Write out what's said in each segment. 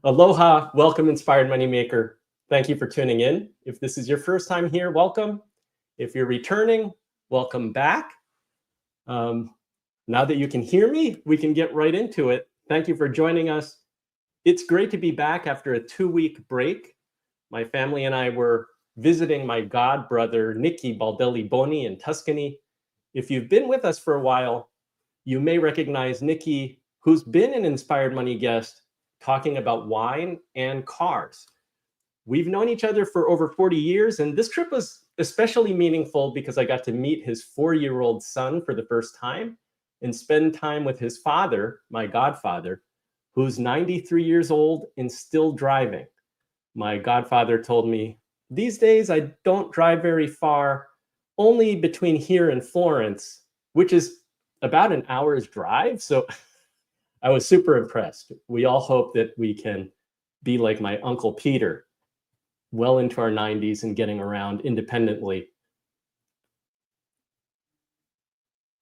Aloha, welcome Inspired Moneymaker. Thank you for tuning in. If this is your first time here, welcome. If you're returning, welcome back. Now that you can hear me, we can get right into it. Thank you for joining us. It's great to be back after a 2-week break. My family and I were visiting my god brother, Nicky Baldelli Boni in Tuscany. If you've been with us for a while, you may recognize Nicky, who's been an Inspired Money guest, talking about wine and cars. We've known each other for over 40 years, and this trip was especially meaningful because I got to meet his 4-year-old son for the first time and spend time with his father, my godfather, who's 93 years old and still driving. My godfather told me, these days I don't drive very far, only between here and Florence, which is about an hour's drive. So I was super impressed. We all hope that we can be like my Uncle Peter, well into our 90s and getting around independently.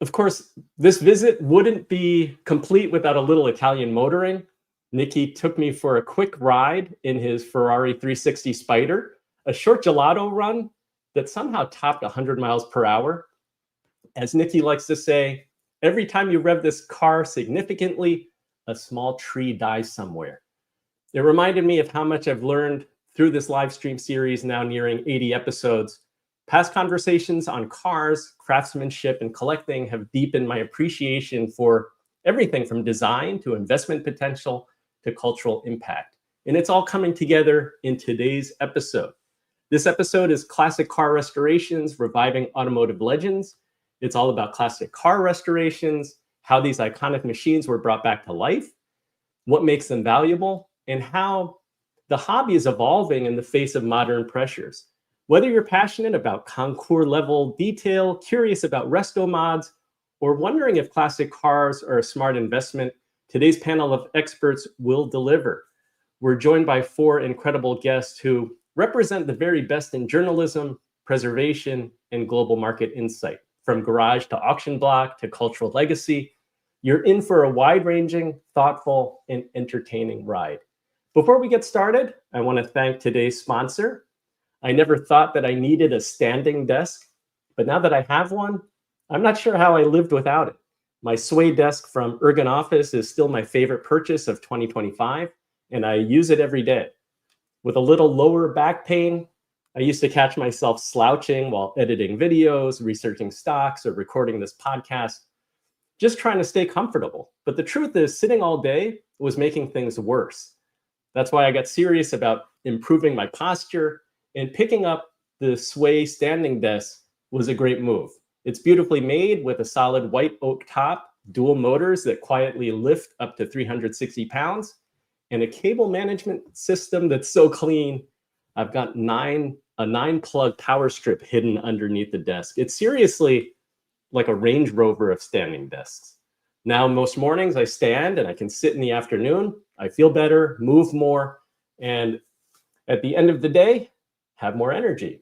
Of course, this visit wouldn't be complete without a little Italian motoring. Nicky took me for a quick ride in his Ferrari 360 Spider, a short gelato run that somehow topped 100 miles per hour. As Nicky likes to say, every time you rev this car significantly, a small tree dies somewhere. It reminded me of how much I've learned through this live stream series, now nearing 80 episodes. Past conversations on cars, craftsmanship, and collecting have deepened my appreciation for everything from design to investment potential to cultural impact. And it's all coming together in today's episode. This episode is Classic Car Restorations, Reviving Automotive Legends. It's all about classic car restorations, how these iconic machines were brought back to life, what makes them valuable, and how the hobby is evolving in the face of modern pressures. Whether you're passionate about Concours level detail, curious about resto mods, or wondering if classic cars are a smart investment, today's panel of experts will deliver. We're joined by 4 incredible guests who represent the very best in journalism, preservation, and global market insight. From garage to auction block to cultural legacy, you're in for a wide-ranging, thoughtful, and entertaining ride. Before we get started, I want to thank today's sponsor. I never thought that I needed a standing desk, but now that I have one, I'm not sure how I lived without it. My sway desk from Ergon Office is still my favorite purchase of 2025, and I use it every day. With a little lower back pain, I used to catch myself slouching while editing videos, researching stocks, or recording this podcast, just trying to stay comfortable. But the truth is, sitting all day was making things worse. That's why I got serious about improving my posture, and picking up the Sway standing desk was a great move. It's beautifully made with a solid white oak top, dual motors that quietly lift up to 360 pounds, and a cable management system that's so clean. I've got a 9-plug power strip hidden underneath the desk. It's seriously like a Range Rover of standing desks. Now, most mornings I stand and I can sit in the afternoon. I feel better, move more, and at the end of the day, have more energy.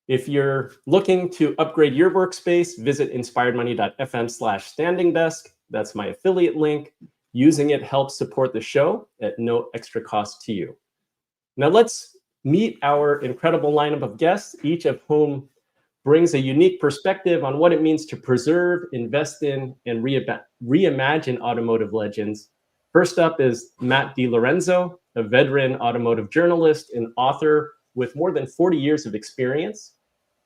If you're looking to upgrade your workspace, visit inspiredmoney.fm/standing desk. That's my affiliate link. Using it helps support the show at no extra cost to you. Now let's meet our incredible lineup of guests, each of whom brings a unique perspective on what it means to preserve, invest in, and reimagine automotive legends. First up is Matt DeLorenzo, a veteran automotive journalist and author with more than 40 years of experience.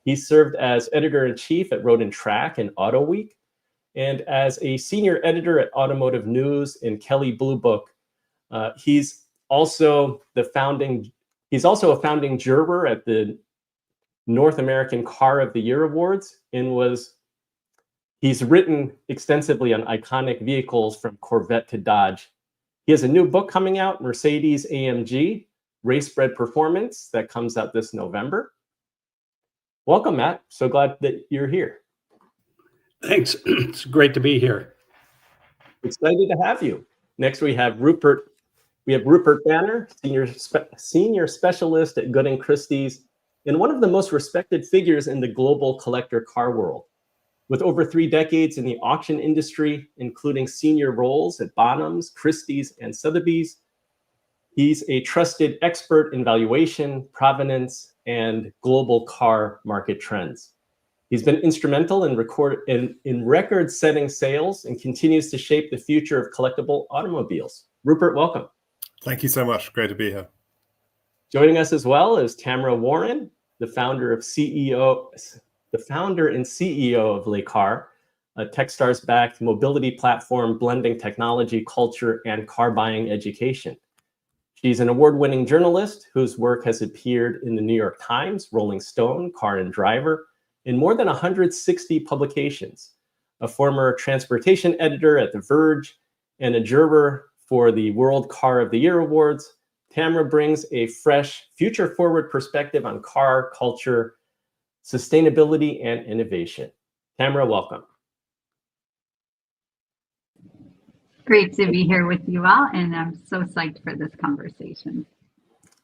He served as editor-in-chief at Road and Track and Auto Week, and as a senior editor at Automotive News and Kelley Blue Book. He's also a founding juror at the North American Car of the Year Awards, and he's written extensively on iconic vehicles from Corvette to Dodge. He has a new book coming out, Mercedes-AMG, Race-Bred Performance, that comes out this November. Welcome, Matt. So glad that you're here. Thanks. It's great to be here. Excited to have you. Next, we have Rupert Banner, senior specialist at Gooding Christie's, and one of the most respected figures in the global collector car world. With over 3 decades in the auction industry, including senior roles at Bonhams, Christie's, and Sotheby's, He's a trusted expert in valuation, provenance, and global car market trends. He's been instrumental in record-setting sales and continues to shape the future of collectible automobiles. Rupert, welcome. Thank you so much. Great to be here. Joining us as well is Tamara Warren, the founder and CEO of Lecar, a Techstars-backed mobility platform blending technology, culture, and car buying education. She's an award-winning journalist whose work has appeared in the New York Times, Rolling Stone, Car and Driver, in more than 160 publications, a former transportation editor at The Verge, and a juror for the World Car of the Year Awards. Tamara brings a fresh, future-forward perspective on car, culture, sustainability, and innovation. Tamara, welcome. Great to be here with you all, and I'm so psyched for this conversation.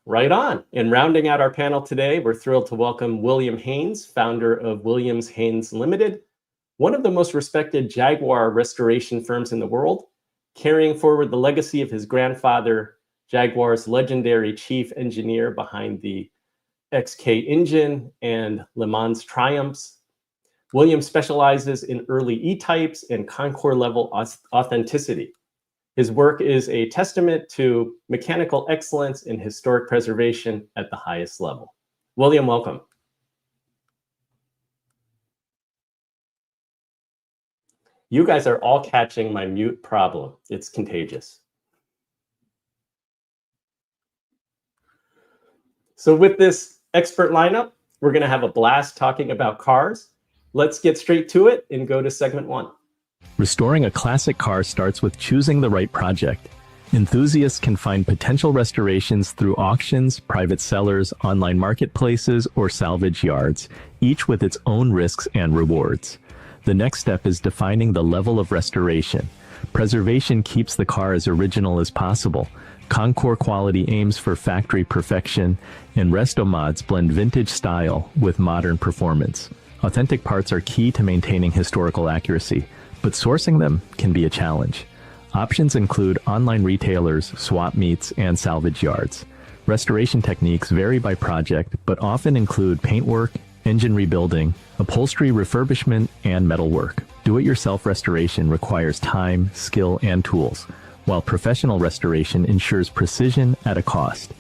Right on. And rounding out our panel today, we're thrilled to welcome William Heynes, founder of William Heynes Limited, one of the most respected Jaguar restoration firms in the world, carrying forward the legacy of his grandfather, Jaguar's legendary chief engineer behind the XK engine and Le Mans triumphs. William specializes in early E-types and Concours level authenticity. His work is a testament to mechanical excellence and historic preservation at the highest level. William, welcome. You guys are all catching my mute problem. It's contagious. So with this expert lineup, we're going to have a blast talking about cars. Let's get straight to it and go to segment one. Restoring a classic car starts with choosing the right project. Enthusiasts can find potential restorations through auctions, private sellers, online marketplaces, or salvage yards, each with its own risks and rewards. The next step is defining the level of restoration. Preservation keeps the car as original as possible. Concours quality aims for factory perfection, and resto mods blend vintage style with modern performance. Authentic parts are key to maintaining historical accuracy, but sourcing them can be a challenge. Options include online retailers, swap meets, and salvage yards. Restoration techniques vary by project, but often include paintwork, engine rebuilding, upholstery refurbishment, and metalwork. Do-it-yourself restoration requires time, skill, and tools, while professional restoration ensures precision at a cost.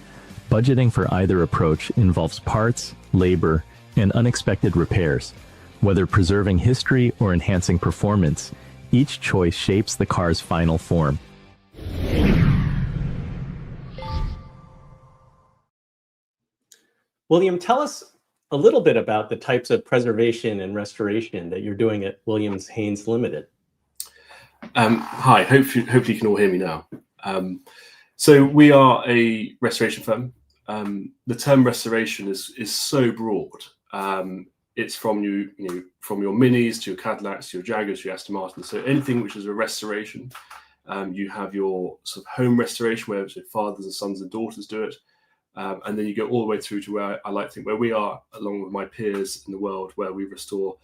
Budgeting for either approach involves parts, labor, and unexpected repairs. Whether preserving history or enhancing performance, each choice shapes the car's final form. William, tell us a little bit about the types of preservation and restoration that you're doing at William Heynes Limited. Hi, hopefully you can all hear me now. So we are a restoration firm. The term restoration is so broad. It's from from your Minis to your Cadillacs to your Jaguars to your Aston Martins. So anything which is a restoration. You have your sort of home restoration where fathers and sons and daughters do it. And then you go all the way through to where I like to think where we are, along with my peers in the world, where we restore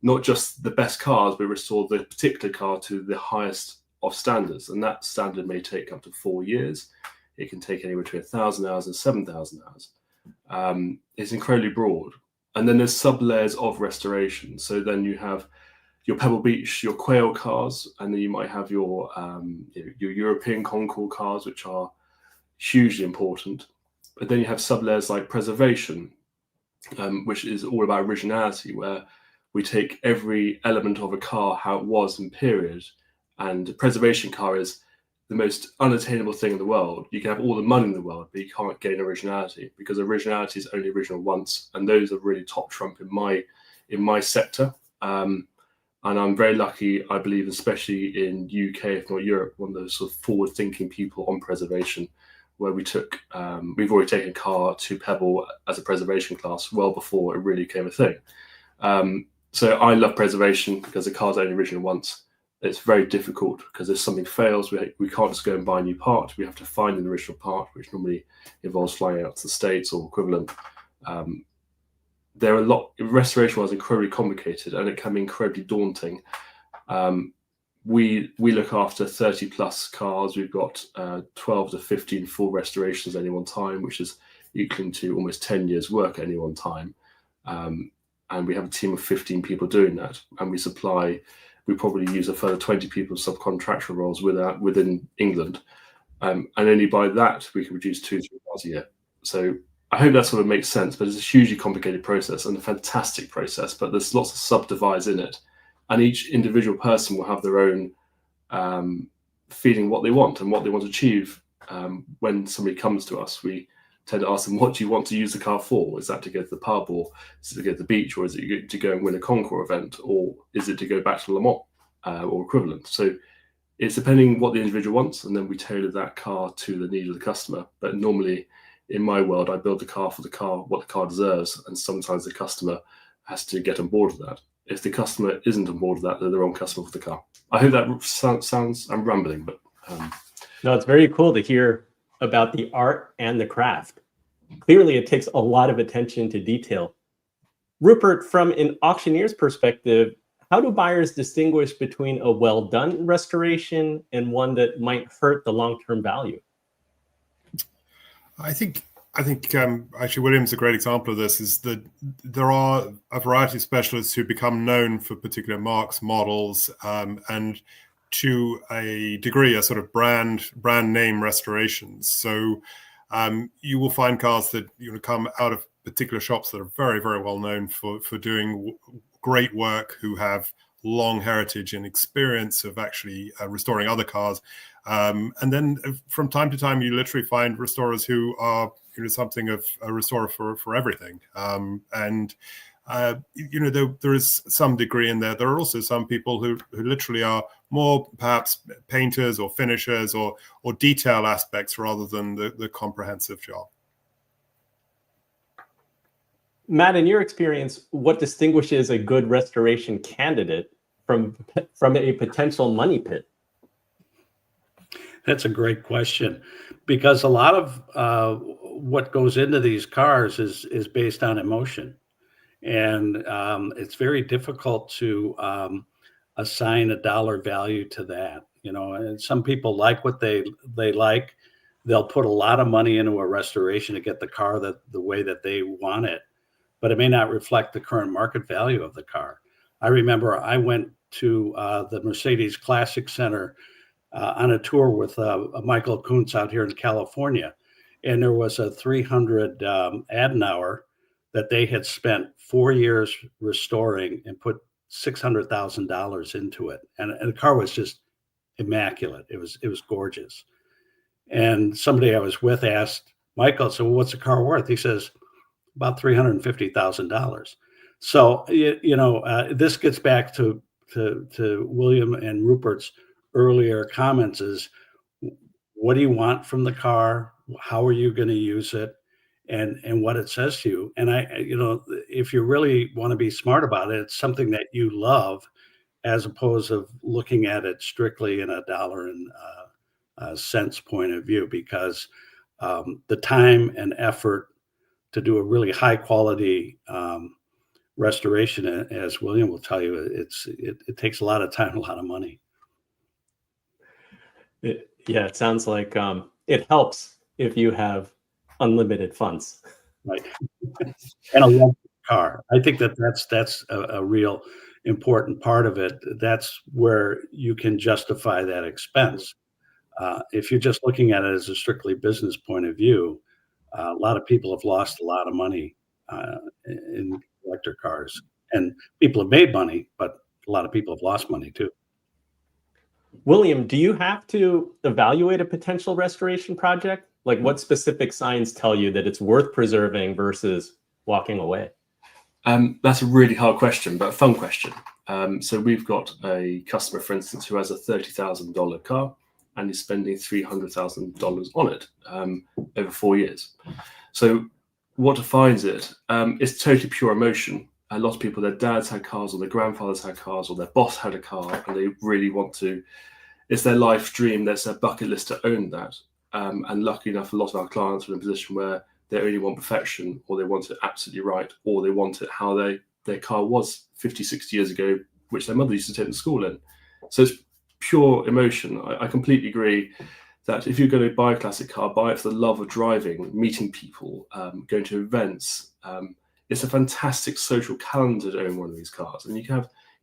not just the best cars, but restore the particular car to the highest of standards. And that standard may take up to 4 years. It can take anywhere between 1,000 hours and 7,000 hours. It's incredibly broad. And then there's sub-layers of restoration. So then you have your Pebble Beach, your Quail cars, and then you might have your European Concours cars, which are hugely important. But then you have sub-layers like preservation, which is all about originality, where we take every element of a car, how it was in period, and a preservation car is the most unattainable thing in the world. You can have all the money in the world, but you can't gain originality, because originality is only original once, and those are really top trump in my sector. And I'm very lucky, I believe, especially in UK, if not Europe, one of those sort of forward-thinking people on preservation, where we've already taken a car to Pebble as a preservation class well before it really became a thing. So I love preservation because the car's only original once. It's very difficult because if something fails, we can't just go and buy a new part. We have to find an original part, which normally involves flying out to the States or equivalent. Restoration was incredibly complicated and it can be incredibly daunting. we look after 30 plus cars. We've got 12 to 15 full restorations at any one time, which is equaling to almost 10 years work at any one time. And we have a team of 15 people doing that. And we probably use a further 20 people subcontractual roles within England. And only by that, we can reduce 2-3 cars a year. So I hope that sort of makes sense, but it's a hugely complicated process and a fantastic process, but there's lots of subdivides in it. And each individual person will have their own feeling what they want and what they want to achieve. When somebody comes to us, we tend to ask them, what do you want to use the car for? Is that to go to the pub, or is it to go to the beach, or is it to go and win a Concours event, or is it to go back to Le Mans or equivalent? So it's depending what the individual wants, and then we tailor that car to the need of the customer. But normally, in my world, I build the car for the car, what the car deserves, and sometimes the customer has to get on board with that. If the customer isn't on board with that, they're the wrong customer for the car. I hope that sounds, I'm rambling, but... No, it's very cool to hear about the art and the craft. Clearly, it takes a lot of attention to detail. Rupert, from an auctioneer's perspective, how do buyers distinguish between a well-done restoration and one that might hurt the long-term value? I think actually William's a great example of this. Is that there are a variety of specialists who become known for particular marks, models, and to a degree, a sort of brand name restorations. So you will find cars that come out of particular shops that are very, very well known for doing great work, who have long heritage and experience of actually restoring other cars. And then from time to time, you literally find restorers who are something of a restorer for everything. There is some degree in there. There are also some people who literally are more perhaps painters or finishers or detail aspects rather than the comprehensive job. Matt, in your experience, what distinguishes a good restoration candidate from a potential money pit? That's a great question, because a lot of what goes into these cars is based on emotion. And it's very difficult to assign a dollar value to that. And some people like what they like. They'll put a lot of money into a restoration to get the car the way that they want it, but it may not reflect the current market value of the car. I remember I went to the Mercedes Classic Center on a tour with Michael Kuntz out here in California, and there was a 300 Adenauer that they had spent 4 years restoring and put $600,000 into it. And the car was just immaculate. It was gorgeous. And somebody I was with asked Michael, so what's the car worth? He says, about $350,000. So, this gets back to William and Rupert's earlier comments is, what do you want from the car? How are you going to use it? And what it says to you. And if you really want to be smart about it, it's something that you love, as opposed to looking at it strictly in a dollar and cents point of view, because the time and effort to do a really high quality restoration, as William will tell you, it takes a lot of time, a lot of money. It sounds like it helps if you have unlimited funds. Right. And a lovely car. I think that's a real important part of it. That's where you can justify that expense. If you're just looking at it as a strictly business point of view, a lot of people have lost a lot of money in collector cars, and people have made money, but a lot of people have lost money too. William, do you have to evaluate a potential restoration project? Like, what specific signs tell you that it's worth preserving versus walking away? That's a really hard question, but a fun question. So we've got a customer, for instance, who has a $30,000 car and is spending $300,000 on it over 4 years. So what defines it? It's totally pure emotion. A lot of people, their dads had cars, or their grandfathers had cars, or their boss had a car, and they really want to. It's their life dream. That's their bucket list to own that. And lucky enough, a lot of our clients are in a position where they only want perfection, or they want it absolutely right, or they want it how their car was 50, 60 years ago, which their mother used to take them to school in. So it's pure emotion, I completely agree that if you're going to buy a classic car, buy it for the love of driving, meeting people, going to events. It's a fantastic social calendar to own one of these cars, and you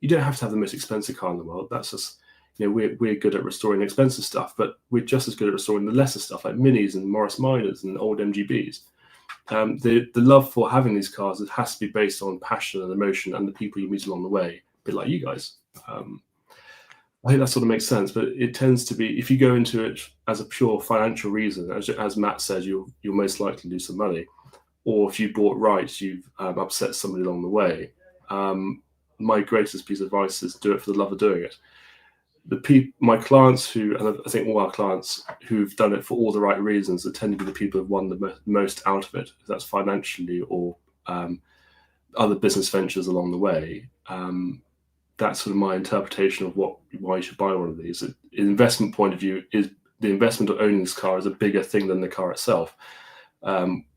don't have to have the most expensive car in the world. That's just, we're good at restoring expensive stuff, but we're just as good at restoring the lesser stuff like Minis and Morris Minors and old MGBs. The love for having these cars, it has to be based on passion and emotion and the people you meet along the way, a bit like you guys. I think that sort of makes sense, but it tends to be, if you go into it as a pure financial reason, as Matt said, you'll most likely lose some money. Or if you bought right, you've upset somebody along the way. My greatest piece of advice is do it for the love of doing it. My clients and I think all our clients who've done it for all the right reasons, tend to be the people who've won the most out of it, if that's financially or other business ventures along the way. That's sort of my interpretation of why you should buy one of these. In an investment point of view, is the investment of owning this car is a bigger thing than the car itself.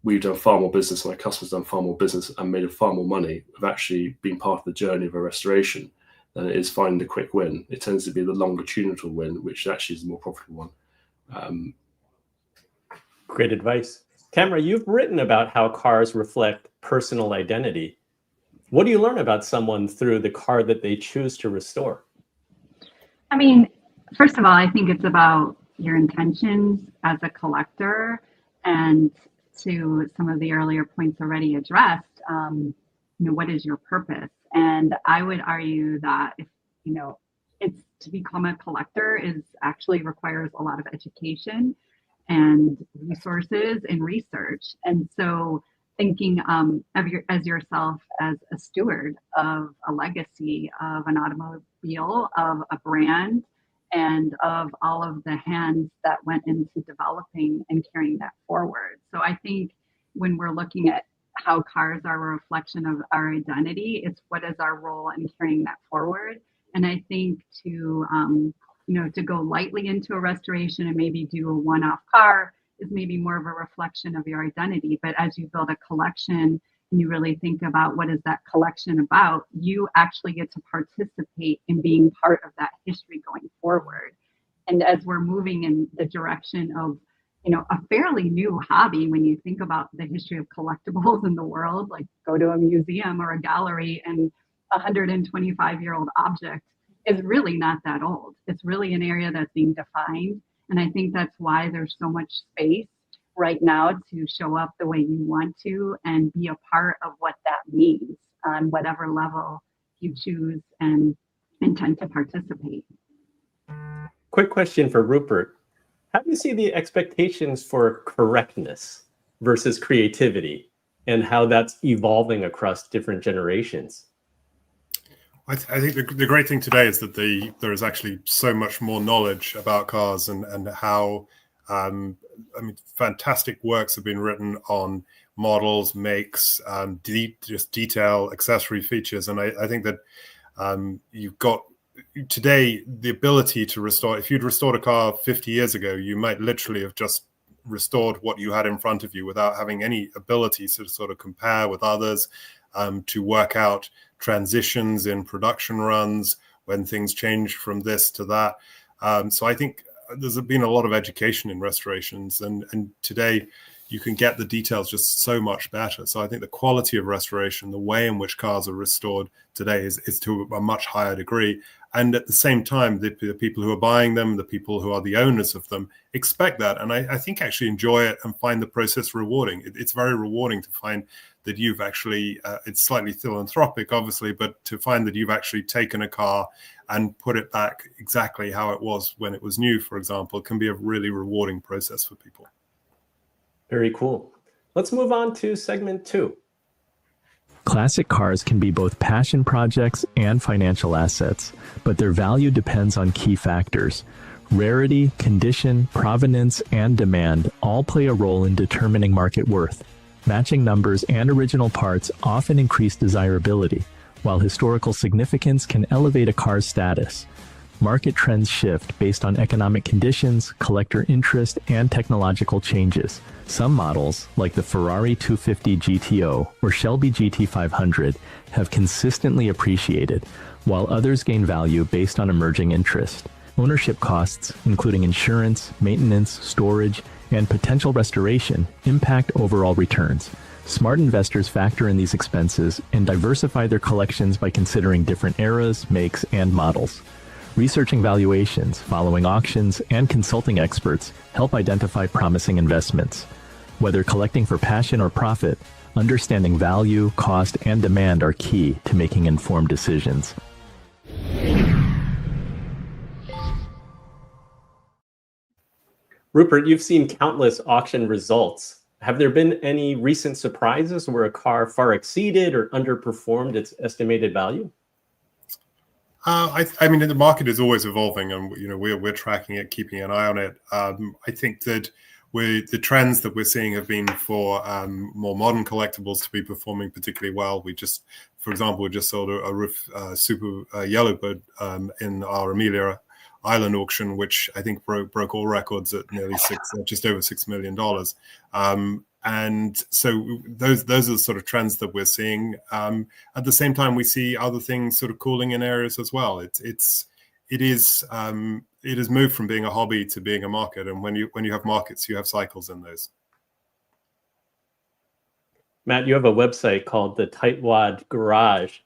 We've done far more business, my customers done far more business and made far more money of actually being part of the journey of a restoration than it is finding the quick win. It tends to be the longitudinal win, which actually is the more profitable one. Great advice. Tamara, you've written about how cars reflect personal identity. What do you learn about someone through the car that they choose to restore? I mean, first of all, I think it's about your intentions as a collector, and to some of the earlier points already addressed, what is your purpose? And I would argue that if, it's to become a collector is actually requires a lot of education and resources and research. And so thinking as yourself as a steward of a legacy of an automobile, of a brand, and of all of the hands that went into developing and carrying that forward. So I think when we're looking at how cars are a reflection of our identity, it's what is our role in carrying that forward. And I think to go lightly into a restoration and maybe do a one-off car is maybe more of a reflection of your identity. But as you build a collection and you really think about what is that collection about, you actually get to participate in being part of that history going forward. And as we're moving in the direction of, a fairly new hobby, when you think about the history of collectibles in the world, like go to a museum or a gallery and a 125-year-old object is really not that old. It's really an area that's being defined. And I think that's why there's so much space right now to show up the way you want to and be a part of what that means on whatever level you choose and intend to participate. Quick question for Rupert. How do you see the expectations for correctness versus creativity and how that's evolving across different generations? I think the great thing today is that there is actually so much more knowledge about cars and how, fantastic works have been written on models, makes, just detail, accessory features. And I think that you've got today the ability to restore. If you'd restored a car 50 years ago, you might literally have just restored what you had in front of you without having any ability to sort of compare with others, to work out transitions in production runs when things change from this to that. So I think there's been a lot of education in restorations, and today you can get the details just so much better. So I think the quality of restoration, the way in which cars are restored today is to a much higher degree. And at the same time, the people who are buying them, the people who are the owners of them, expect that. And I think actually enjoy it and find the process rewarding. It's very rewarding to find that you've actually, it's slightly philanthropic, obviously, but to find that you've actually taken a car and put it back exactly how it was when it was new, for example, can be a really rewarding process for people. Very cool. Let's move on to segment 2. Classic cars can be both passion projects and financial assets, but their value depends on key factors. Rarity, condition, provenance, and demand all play a role in determining market worth. Matching numbers and original parts often increase desirability, while historical significance can elevate a car's status. Market trends shift based on economic conditions, collector interest, and technological changes. Some models, like the Ferrari 250 GTO or Shelby GT500, have consistently appreciated, while others gain value based on emerging interest. Ownership costs, including insurance, maintenance, storage, and potential restoration, impact overall returns. Smart investors factor in these expenses and diversify their collections by considering different eras, makes, and models. Researching valuations, following auctions, and consulting experts help identify promising investments. Whether collecting for passion or profit, understanding value, cost, and demand are key to making informed decisions. Rupert, you've seen countless auction results. Have there been any recent surprises where a car far exceeded or underperformed its estimated value? I mean, the market is always evolving, and we're tracking it, keeping an eye on it. I think that the trends that we're seeing have been for more modern collectibles to be performing particularly well. For example, we just sold a roof super Yellowbird in our Amelia Island auction, which I think broke all records at nearly just over $6 million. And so those are the sort of trends that we're seeing. At the same time, we see other things sort of cooling in areas as well. It has moved from being a hobby to being a market. And when you have markets, you have cycles in those. Matt, you have a website called the Tightwad Garage.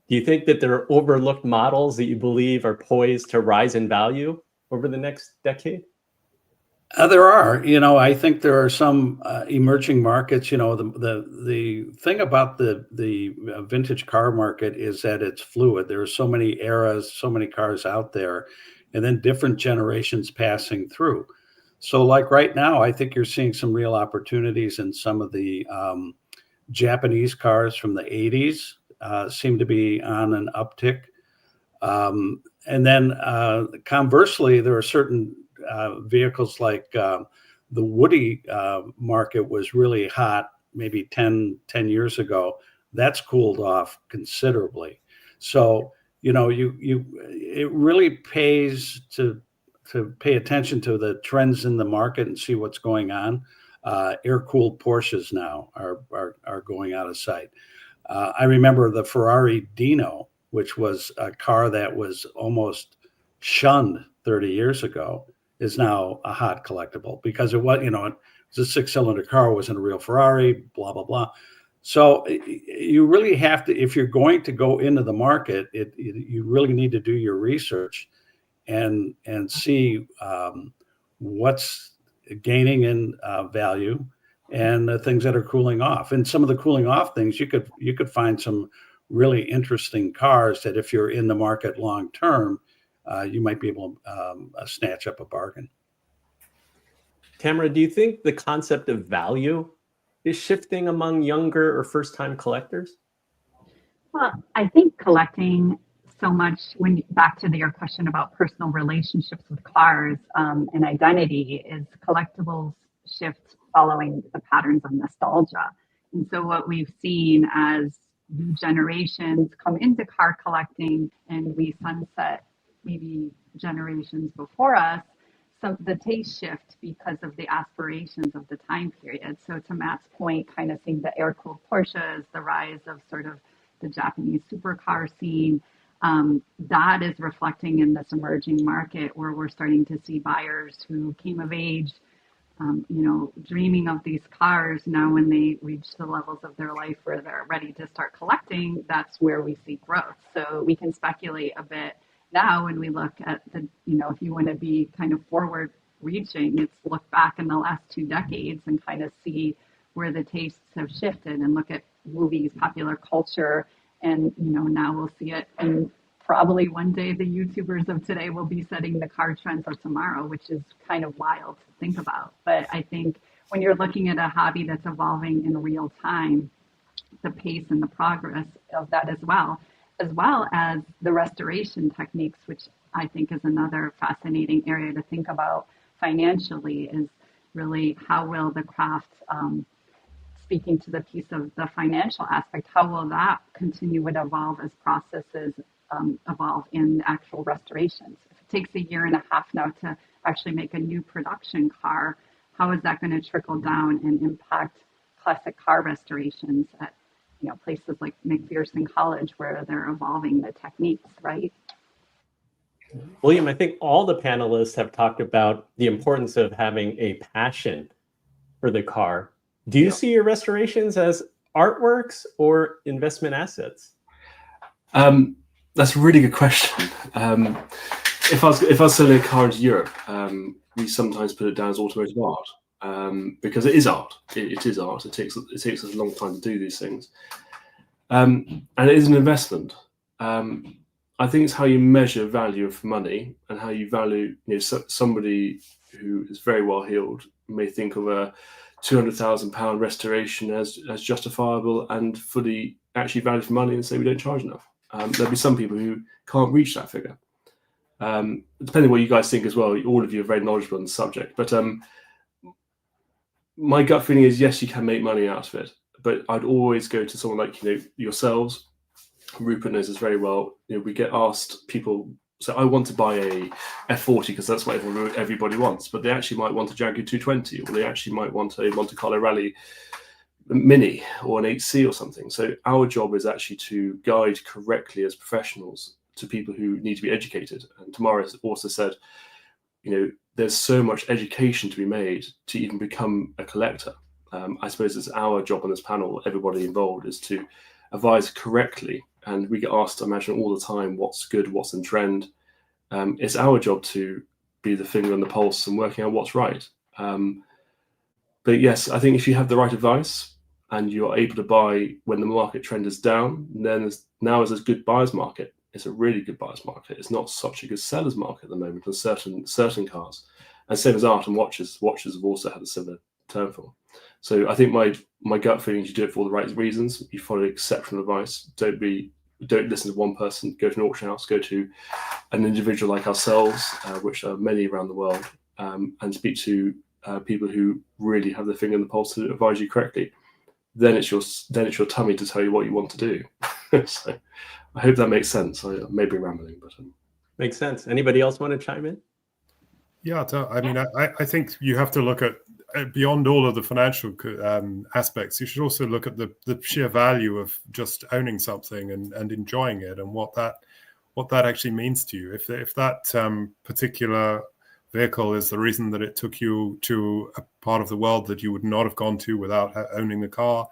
Do you think that there are overlooked models that you believe are poised to rise in value over the next decade? There are. I think there are some emerging markets. The thing about the vintage car market is that it's fluid. There are so many eras, so many cars out there, and then different generations passing through. So like right now, I think you're seeing some real opportunities in some of the Japanese cars from the 80s seem to be on an uptick. And then conversely, there are certain vehicles like the Woody market was really hot maybe 10 years ago. That's cooled off considerably. So, it really pays to pay attention to the trends in the market and see what's going on. Air-cooled Porsches now are going out of sight. I remember the Ferrari Dino, which was a car that was almost shunned 30 years ago, is now a hot collectible because it was, it was a 6-cylinder car, it wasn't a real Ferrari, blah, blah, blah. So you really have to, if you're going to go into the market, you really need to do your research and see what's gaining in value and the things that are cooling off. And some of the cooling off things, you could find some really interesting cars that if you're in the market long term, you might be able to snatch up a bargain. Tamara, do you think the concept of value is shifting among younger or first-time collectors? Well, I think collecting so much, back to your question about personal relationships with cars and identity, is collectibles shift following the patterns of nostalgia. And so what we've seen as new generations come into car collecting and we sunset maybe generations before us, so the taste shift because of the aspirations of the time period. So to Matt's point, kind of seeing the air-cooled Porsches, the rise of sort of the Japanese supercar scene, that is reflecting in this emerging market where we're starting to see buyers who came of age, dreaming of these cars. Now when they reach the levels of their life where they're ready to start collecting, that's where we see growth. So we can speculate a bit now when we look at the, if you want to be kind of forward reaching, it's look back in the last 2 decades and kind of see where the tastes have shifted and look at movies, popular culture, and now we'll see it. And probably one day the YouTubers of today will be setting the car trends of tomorrow, which is kind of wild to think about. But I think when you're looking at a hobby that's evolving in real time, the pace and the progress of that as well as the restoration techniques, which I think is another fascinating area to think about financially, is really how will the craft, speaking to the piece of the financial aspect, how will that continue to evolve as processes evolve in actual restorations? If it takes 1.5 years now to actually make a new production car, how is that going to trickle down and impact classic car restorations at places like McPherson College where they're evolving the techniques, right? William, I think all the panelists have talked about the importance of having a passion for the car. Do you see your restorations as artworks or investment assets? That's a really good question. If I was selling a car into Europe, we sometimes put it down as automotive art, because it is art. It is art. It takes us a long time to do these things, and it is an investment. I think it's how you measure value for money and how you value. Somebody who is very well heeled may think of a £200,000 restoration as justifiable and fully actually valued for money, and say we don't charge enough. There'll be some people who can't reach that figure. Depending on what you guys think as well, all of you are very knowledgeable on the subject. But my gut feeling is, yes, you can make money out of it. But I'd always go to someone like yourselves. Rupert knows this very well. We get asked, people say, I want to buy a F40 because that's what everybody wants. But they actually might want a Jaguar 220, or they actually might want a Monte Carlo Rally Mini or an 8C or something. So our job is actually to guide correctly as professionals to people who need to be educated. And Tamara also said, there's so much education to be made to even become a collector. I suppose it's our job on this panel, everybody involved, is to advise correctly. And we get asked, I imagine, all the time, what's good, what's in trend. It's our job to be the finger on the pulse and working out what's right. But yes, I think if you have the right advice and you're able to buy when the market trend is down, then now is a good buyer's market. It's a really good buyer's market. It's not such a good seller's market at the moment on certain cars. And same as art and watches. Watches have also had a similar turnfall. So I think my gut feeling is you do it for all the right reasons. You follow exceptional advice. Don't listen to one person. Go to an auction house. Go to an individual like ourselves, which are many around the world, and speak to people who really have their finger on the pulse to advise you correctly. Then it's your tummy to tell you what you want to do. So I hope that makes sense. I may be rambling, but makes sense. Anybody else want to chime in? Yeah, I mean, I think you have to look at beyond all of the financial aspects. You should also look at the sheer value of just owning something and enjoying it, and what that actually means to you. If that particular vehicle is the reason that it took you to a part of the world that you would not have gone to without owning the car,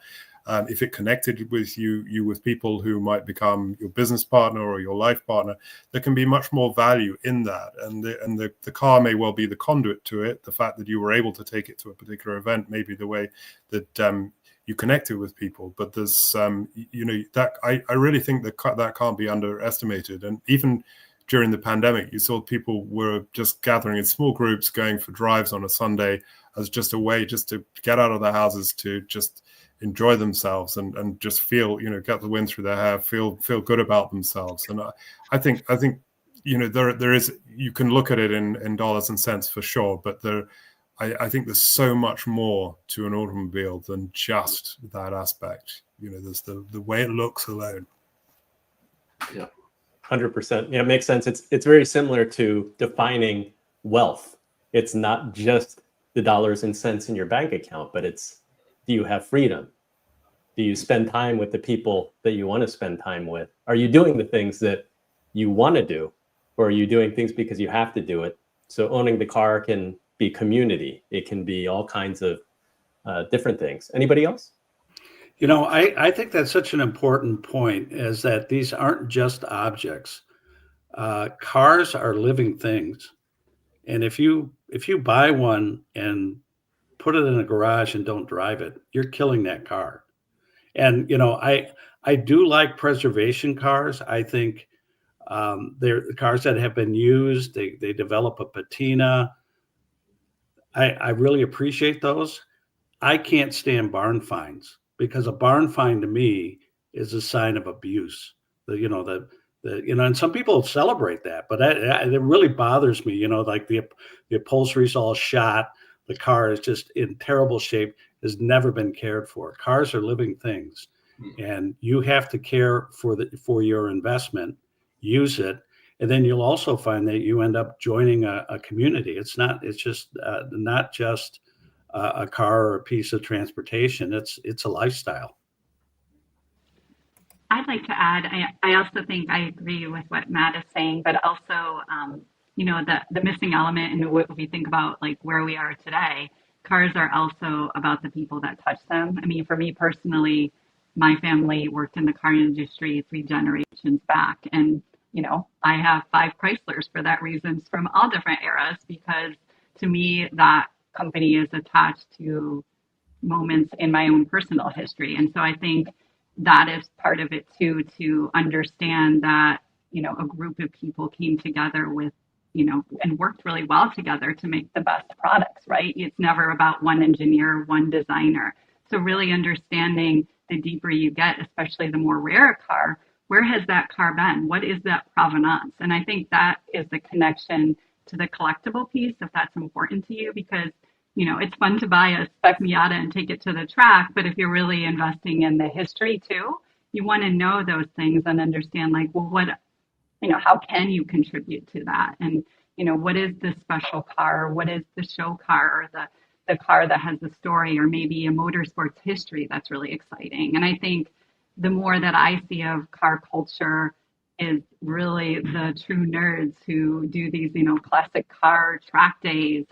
if it connected with you with people who might become your business partner or your life partner, there can be much more value in that. And the car may well be the conduit to it. The fact that you were able to take it to a particular event may be the way that you connected with people. But there's that I really think that can't be underestimated. And even during the pandemic, you saw people were just gathering in small groups, going for drives on a Sunday as just a way just to get out of their houses, to just enjoy themselves and just feel, get the wind through their hair, feel good about themselves. And I think there is, you can look at it in dollars and cents for sure, but I think there's so much more to an automobile than just that aspect. There's the way it looks alone. Yeah. 100%. Yeah, it makes sense. It's very similar to defining wealth. It's not just the dollars and cents in your bank account, but it's, do you have freedom? Do you spend time with the people that you want to spend time with? Are you doing the things that you want to do, or are you doing things because you have to do it? So owning the car can be community. It can be all kinds of different things. Anybody else? I think that's such an important point, is that these aren't just objects. Cars are living things. And if you buy one and put it in a garage and don't drive it, you're killing that car. And, I do like preservation cars. I think they're cars that have been used. They develop a patina. I really appreciate those. I can't stand barn finds, because a barn find to me is a sign of abuse. And some people celebrate that, but it really bothers me. Like the upholstery's all shot. The car is just in terrible shape, has never been cared for. Cars are living things, and you have to care for your investment, use it. And then you'll also find that you end up joining a community. It's just not just a car or a piece of transportation. It's a lifestyle. I'd like to add, I also think I agree with what Matt is saying, but also, the missing element in what we think about like where we are today, cars are also about the people that touch them. I mean, for me personally, my family worked in the car industry 3 generations back. And, I have 5 Chryslers for that reasons from all different eras, because to me, that company is attached to moments in my own personal history. And so I think that is part of it too, to understand that, a group of people came together with, and worked really well together to make the best products, right? It's never about one engineer, one designer. So really understanding the deeper you get, especially the more rare a car, where has that car been? What is that provenance? And I think that is the connection to the collectible piece, if that's important to you, because it's fun to buy a spec Miata and take it to the track, but if you're really investing in the history too, you want to know those things and understand like, well, how can you contribute to that? And, what is the special car? What is the show car, or the car that has a story, or maybe a motorsports history that's really exciting? And I think the more that I see of car culture is really the true nerds who do these, classic car track days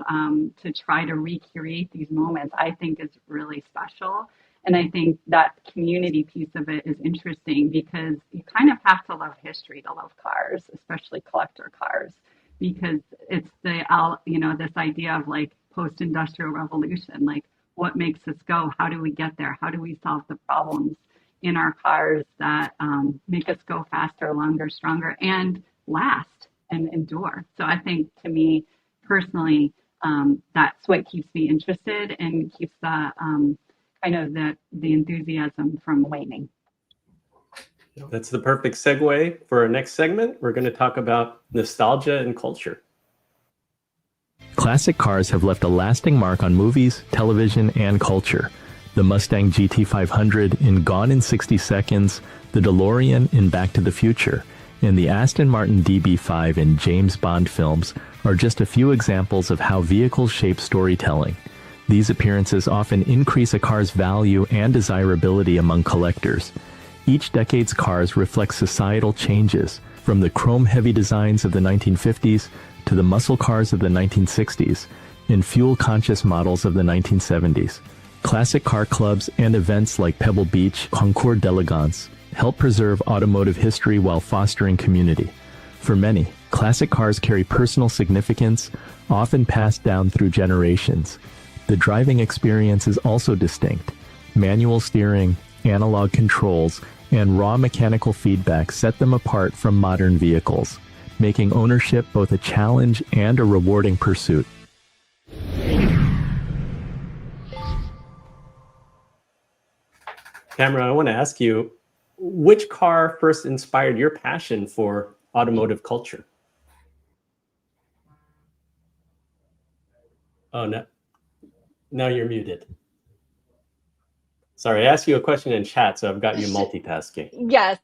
to try to recreate these moments, I think is really special. And I think that community piece of it is interesting, because you kind of have to love history to love cars, especially collector cars, because it's this idea of like post-industrial revolution, like what makes us go? How do we get there? How do we solve the problems in our cars that make us go faster, longer, stronger, and last and endure? So I think, to me personally, that's what keeps me interested and keeps the the enthusiasm from waning. That's the perfect segue for our next segment. We're going to talk about nostalgia and culture. Classic cars have left a lasting mark on movies, television, and culture. The Mustang GT500 in Gone in 60 Seconds, the DeLorean in Back to the Future, and the Aston Martin DB5 in James Bond films are just a few examples of how vehicles shape storytelling. These appearances often increase a car's value and desirability among collectors. Each decade's cars reflect societal changes, from the chrome-heavy designs of the 1950s to the muscle cars of the 1960s and fuel-conscious models of the 1970s. Classic car clubs and events like Pebble Beach, Concours d'Elegance help preserve automotive history while fostering community. For many, classic cars carry personal significance, often passed down through generations. The driving experience is also distinct. Manual steering, analog controls, and raw mechanical feedback set them apart from modern vehicles, making ownership both a challenge and a rewarding pursuit. Tamara, I want to ask you, which car first inspired your passion for automotive culture? Oh, no. Now you're muted. Sorry, I asked you a question in chat, so I've got you multitasking. Yes.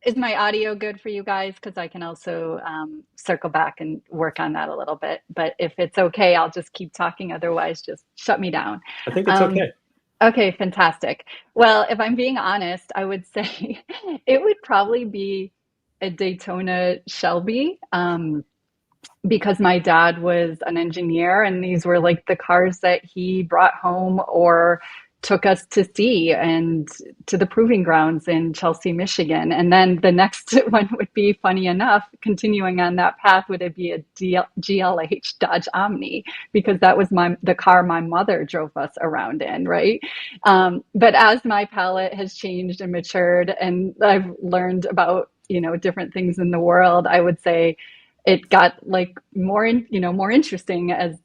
Is my audio good for you guys? Because I can also circle back and work on that a little bit. But if it's okay, I'll just keep talking. Otherwise, just shut me down. I think it's okay. Okay, fantastic. Well, if I'm being honest, I would say it would probably be a Daytona Shelby, because my dad was an engineer, and these were like the cars that he brought home or took us to see and to the proving grounds in Chelsea, Michigan. And then the next one would be, funny enough, continuing on that path, would it be a GLH Dodge Omni, because that was the car my mother drove us around in, right? But as my palate has changed and matured, and I've learned about, different things in the world, I would say it got like more interesting. As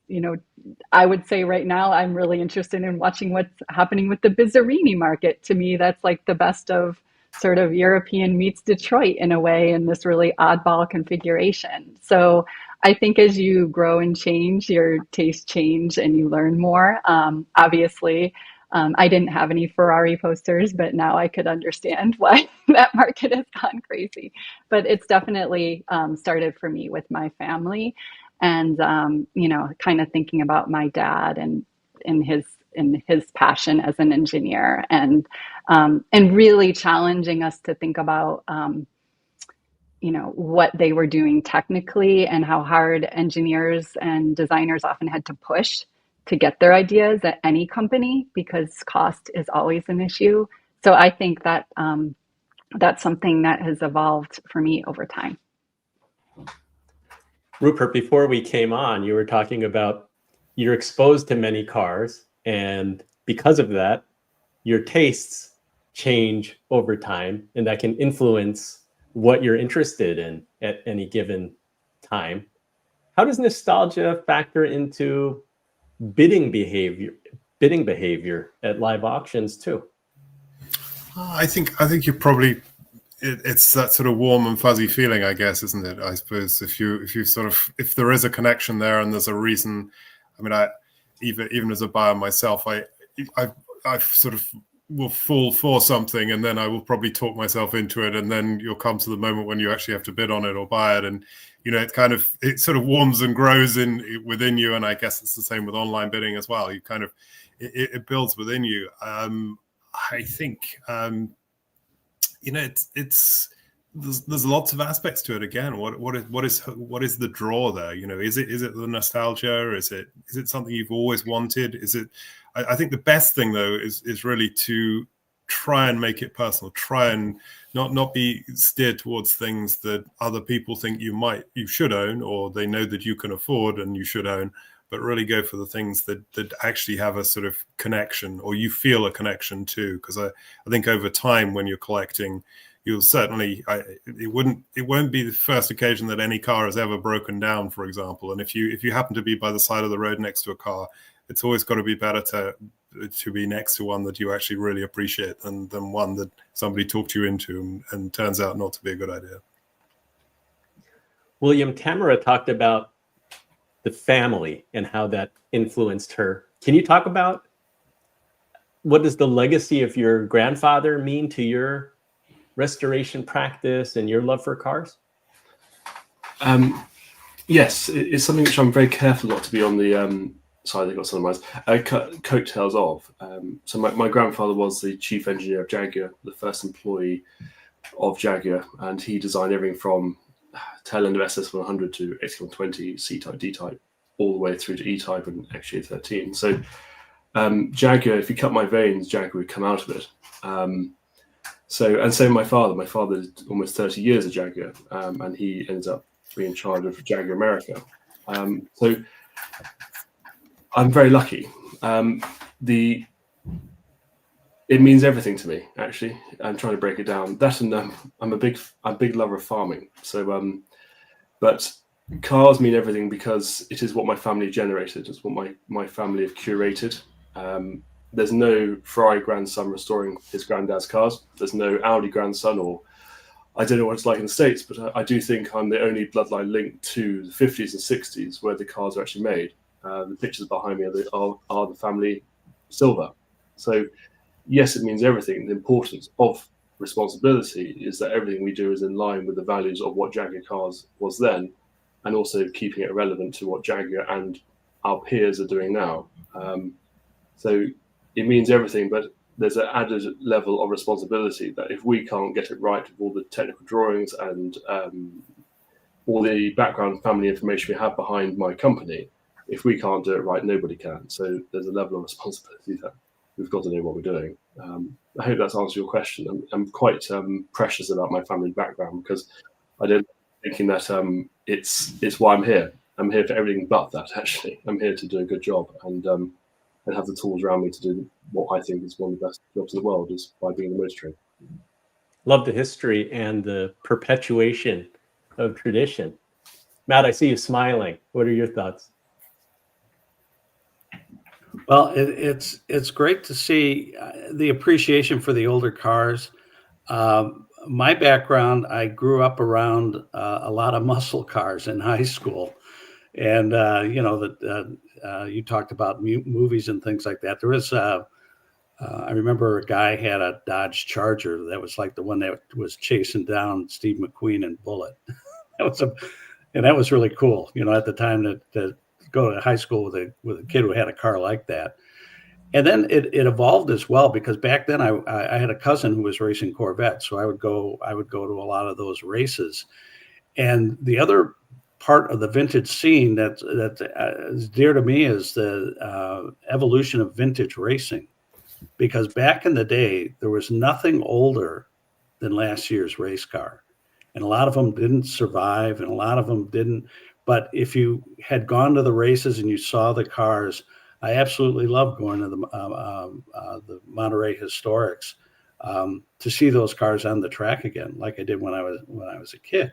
I would say right now, I'm really interested in watching what's happening with the Bizzarini market. To me, that's like the best of sort of European meets Detroit in a way, in this really oddball configuration. So I think as you grow and change, your tastes change and you learn more. Obviously, I didn't have any Ferrari posters, but now I could understand why that market has gone crazy. But it's definitely started for me with my family, and kind of thinking about my dad and his in his passion as an engineer, and really challenging us to think about what they were doing technically and how hard engineers and designers often had to push to get their ideas at any company, because cost is always an issue. So I think that that's something that has evolved for me over time. Rupert, before we came on, you were talking about you're exposed to many cars, and because of that, your tastes change over time, and that can influence what you're interested in at any given time. How does nostalgia factor into bidding behavior at live auctions too? I think you probably, it's that sort of warm and fuzzy feeling, I guess, isn't it? I suppose if there is a connection there and there's a reason. I mean, even as a buyer myself, I sort of will fall for something, and then I will probably talk myself into it, and then you'll come to the moment when you actually have to bid on it or buy it, and it sort of warms and grows within you. And I guess it's the same with online bidding as well. You kind of it builds within you. I think it's there's lots of aspects to it. Again, what is the draw there? Is it the nostalgia? Is it something you've always wanted? Is it? I think the best thing though is really to try and make it personal. Try and not be steered towards things that other people think you should own, or they know that you can afford and you should own. But really go for the things that actually have a sort of connection, or you feel a connection to. Because I think over time, when you're collecting, you'll certainly it won't be the first occasion that any car has ever broken down, for example. And if you happen to be by the side of the road next to a car, it's always got to be better to be next to one that you actually really appreciate than one that somebody talked you into and turns out not to be a good idea. William, Tamara talked about the family and how that influenced her. Can you talk about what does the legacy of your grandfather mean to your restoration practice and your love for cars? Yes, it's something which I'm very careful not to be on the sorry, they got some of my coattails of. So my grandfather was the chief engineer of Jaguar, the first employee of Jaguar, and he designed everything from tail end of SS100 to XC120, C-Type, D-Type, all the way through to E-Type and XJ13. So Jaguar, if you cut my veins, Jaguar would come out of it. So my father did almost 30 years at Jaguar, and he ended up being in charge of Jaguar America. So I'm very lucky. It means everything to me, actually. I'm trying to break it down. That, and I'm a big lover of farming. So, but cars mean everything because it is what my family generated. It's what my family have curated. There's no Ferrari grandson restoring his granddad's cars. There's no Audi grandson, or I don't know what it's like in the States, but I do think I'm the only bloodline linked to the 50s and 60s where the cars are actually made. The pictures behind me are the family silver. So yes, it means everything. The importance of responsibility is that everything we do is in line with the values of what Jaguar cars was then, and also keeping it relevant to what Jaguar and our peers are doing now. So it means everything, but there's an added level of responsibility that if we can't get it right with all the technical drawings and all the background family information we have behind my company, if we can't do it right, nobody can. So there's a level of responsibility that we've got to know what we're doing. I hope that's answered your question. I'm quite precious about my family background because I don't thinking that it's why I'm here. I'm here for everything but that, actually. I'm here to do a good job and have the tools around me to do what I think is one of the best jobs in the world, is by being the motor trade. Love the history and the perpetuation of tradition. Matt, I see you smiling. What are your thoughts? Well, it's great to see the appreciation for the older cars. My background, I grew up around a lot of muscle cars in high school. And, you talked about movies and things like that. There was, I remember a guy had a Dodge Charger that was like the one that was chasing down Steve McQueen and Bullet. That was really cool, at the time to go to high school with a kid who had a car like that. And then it evolved as well, because back then I had a cousin who was racing Corvettes, so I would go to a lot of those races. And the other part of the vintage scene that is dear to me is the evolution of vintage racing, because back in the day there was nothing older than last year's race car, and a lot of them didn't survive, and a lot of them didn't. But if you had gone to the races and you saw the cars, I absolutely love going to the Monterey Historics to see those cars on the track again, like I did when I was a kid.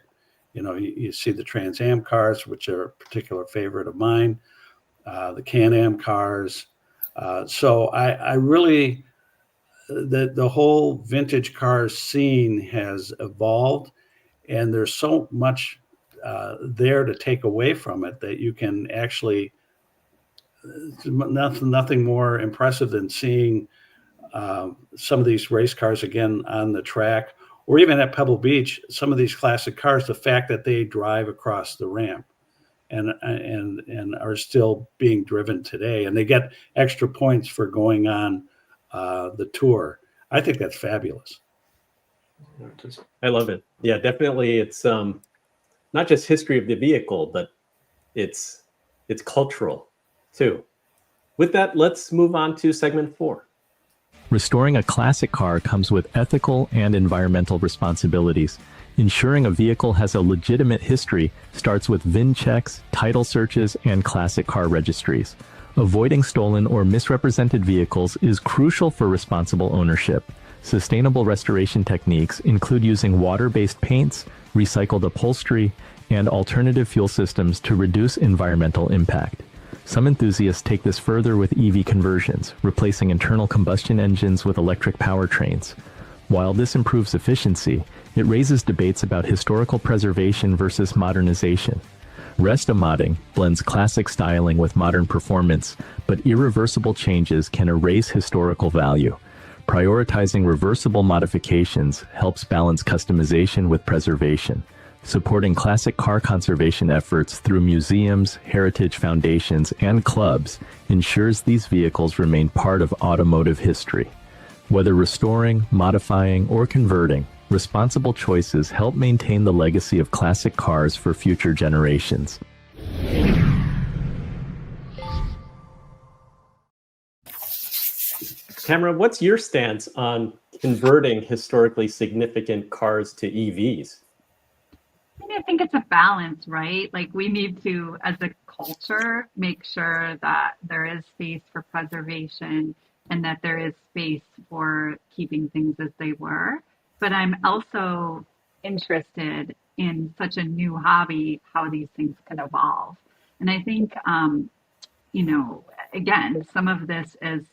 You know, you see the Trans Am cars, which are a particular favorite of mine, the Can-Am cars. So I really, the whole vintage car scene has evolved, and there's so much there to take away from it that you can actually, nothing more impressive than seeing some of these race cars again on the track, or even at Pebble Beach. Some of these classic cars, the fact that they drive across the ramp and are still being driven today, and they get extra points for going on the tour. I think that's fabulous. I love it. Yeah, definitely. It's not just history of the vehicle, but it's cultural too. With that, let's move on to segment 4. Restoring a classic car comes with ethical and environmental responsibilities. Ensuring a vehicle has a legitimate history starts with VIN checks, title searches, and classic car registries. Avoiding stolen or misrepresented vehicles is crucial for responsible ownership. Sustainable restoration techniques include using water-based paints, recycled upholstery, and alternative fuel systems to reduce environmental impact. Some enthusiasts take this further with EV conversions, replacing internal combustion engines with electric powertrains. While this improves efficiency, it raises debates about historical preservation versus modernization. Restomodding blends classic styling with modern performance, but irreversible changes can erase historical value. Prioritizing reversible modifications helps balance customization with preservation. Supporting classic car conservation efforts through museums, heritage foundations, and clubs ensures these vehicles remain part of automotive history. Whether restoring, modifying, or converting, responsible choices help maintain the legacy of classic cars for future generations. Tamara, what's your stance on converting historically significant cars to EVs? I think it's a balance, right? Like, we need to, as a culture, make sure that there is space for preservation and that there is space for keeping things as they were. But I'm also interested in such a new hobby, how these things can evolve. And I think, again, some of this is,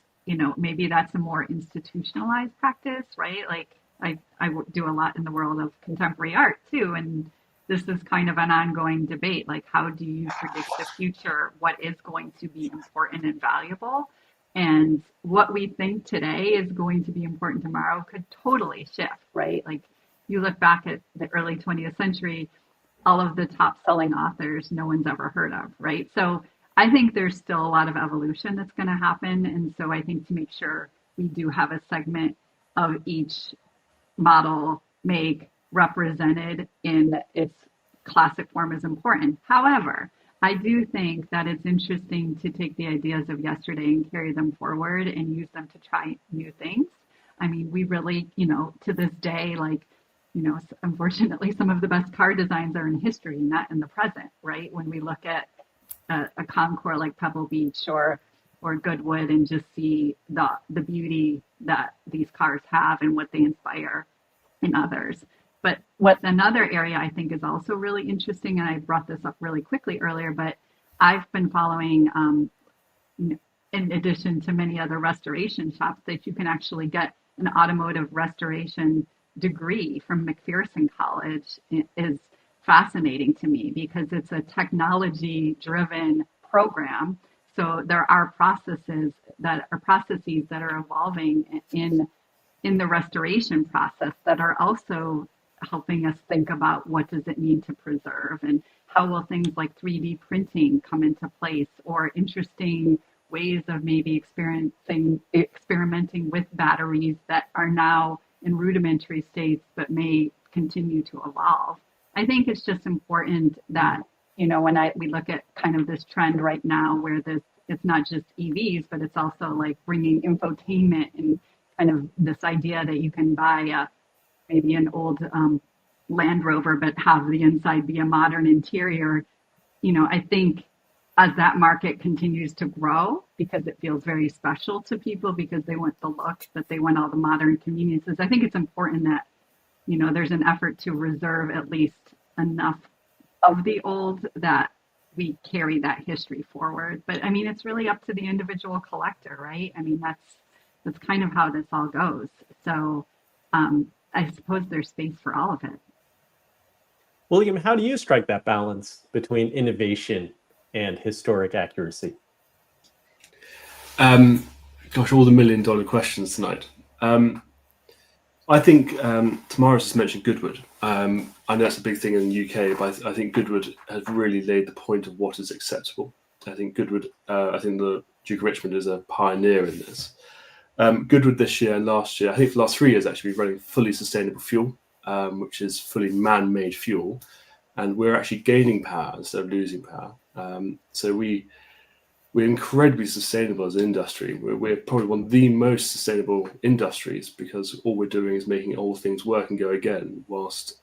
maybe that's a more institutionalized practice, right? Like, I do a lot in the world of contemporary art too. And this is kind of an ongoing debate. Like, how do you predict the future? What is going to be important and valuable? And what we think today is going to be important tomorrow could totally shift, right? Like, you look back at the early 20th century, all of the top selling authors no one's ever heard of, right? So I think there's still a lot of evolution that's going to happen. And so I think to make sure we do have a segment of each model, make, represented in its classic form is important. However, I do think that it's interesting to take the ideas of yesterday and carry them forward and use them to try new things. I mean, we really, to this day, unfortunately, some of the best car designs are in history, not in the present, right? When we look at a Concours like Pebble Beach or Goodwood and just see the beauty that these cars have and what they inspire in others. But what another area I think is also really interesting, and I brought this up really quickly earlier, but I've been following, in addition to many other restoration shops, that you can actually get an automotive restoration degree from McPherson College is fascinating to me because it's a technology-driven program. So there are processes that are evolving in the restoration process that are also helping us think about what does it mean to preserve and how will things like 3D printing come into place, or interesting ways of maybe experimenting with batteries that are now in rudimentary states, but may continue to evolve. I think it's just important that, when we look at kind of this trend right now where it's not just EVs, but it's also like bringing infotainment and kind of this idea that you can buy maybe an old Land Rover, but have the inside be a modern interior. I think as that market continues to grow, because it feels very special to people because they want the look, that they want all the modern conveniences, I think it's important that, there's an effort to reserve at least enough of the old that we carry that history forward. But I mean, it's really up to the individual collector, right? I mean, that's kind of how this all goes. So I suppose there's space for all of it. William, how do you strike that balance between innovation and historic accuracy? Gosh, all the million-dollar questions tonight. I think Tamara just mentioned Goodwood. I know that's a big thing in the UK, but I think Goodwood has really laid the point of what is acceptable. I think Goodwood, I think the Duke of Richmond is a pioneer in this. Goodwood this year and last year, I think for the last 3 years actually, we've running fully sustainable fuel, which is fully man-made fuel, and we're actually gaining power instead of losing power. So we're incredibly sustainable as an industry. We're probably one of the most sustainable industries because all we're doing is making all things work and go again, whilst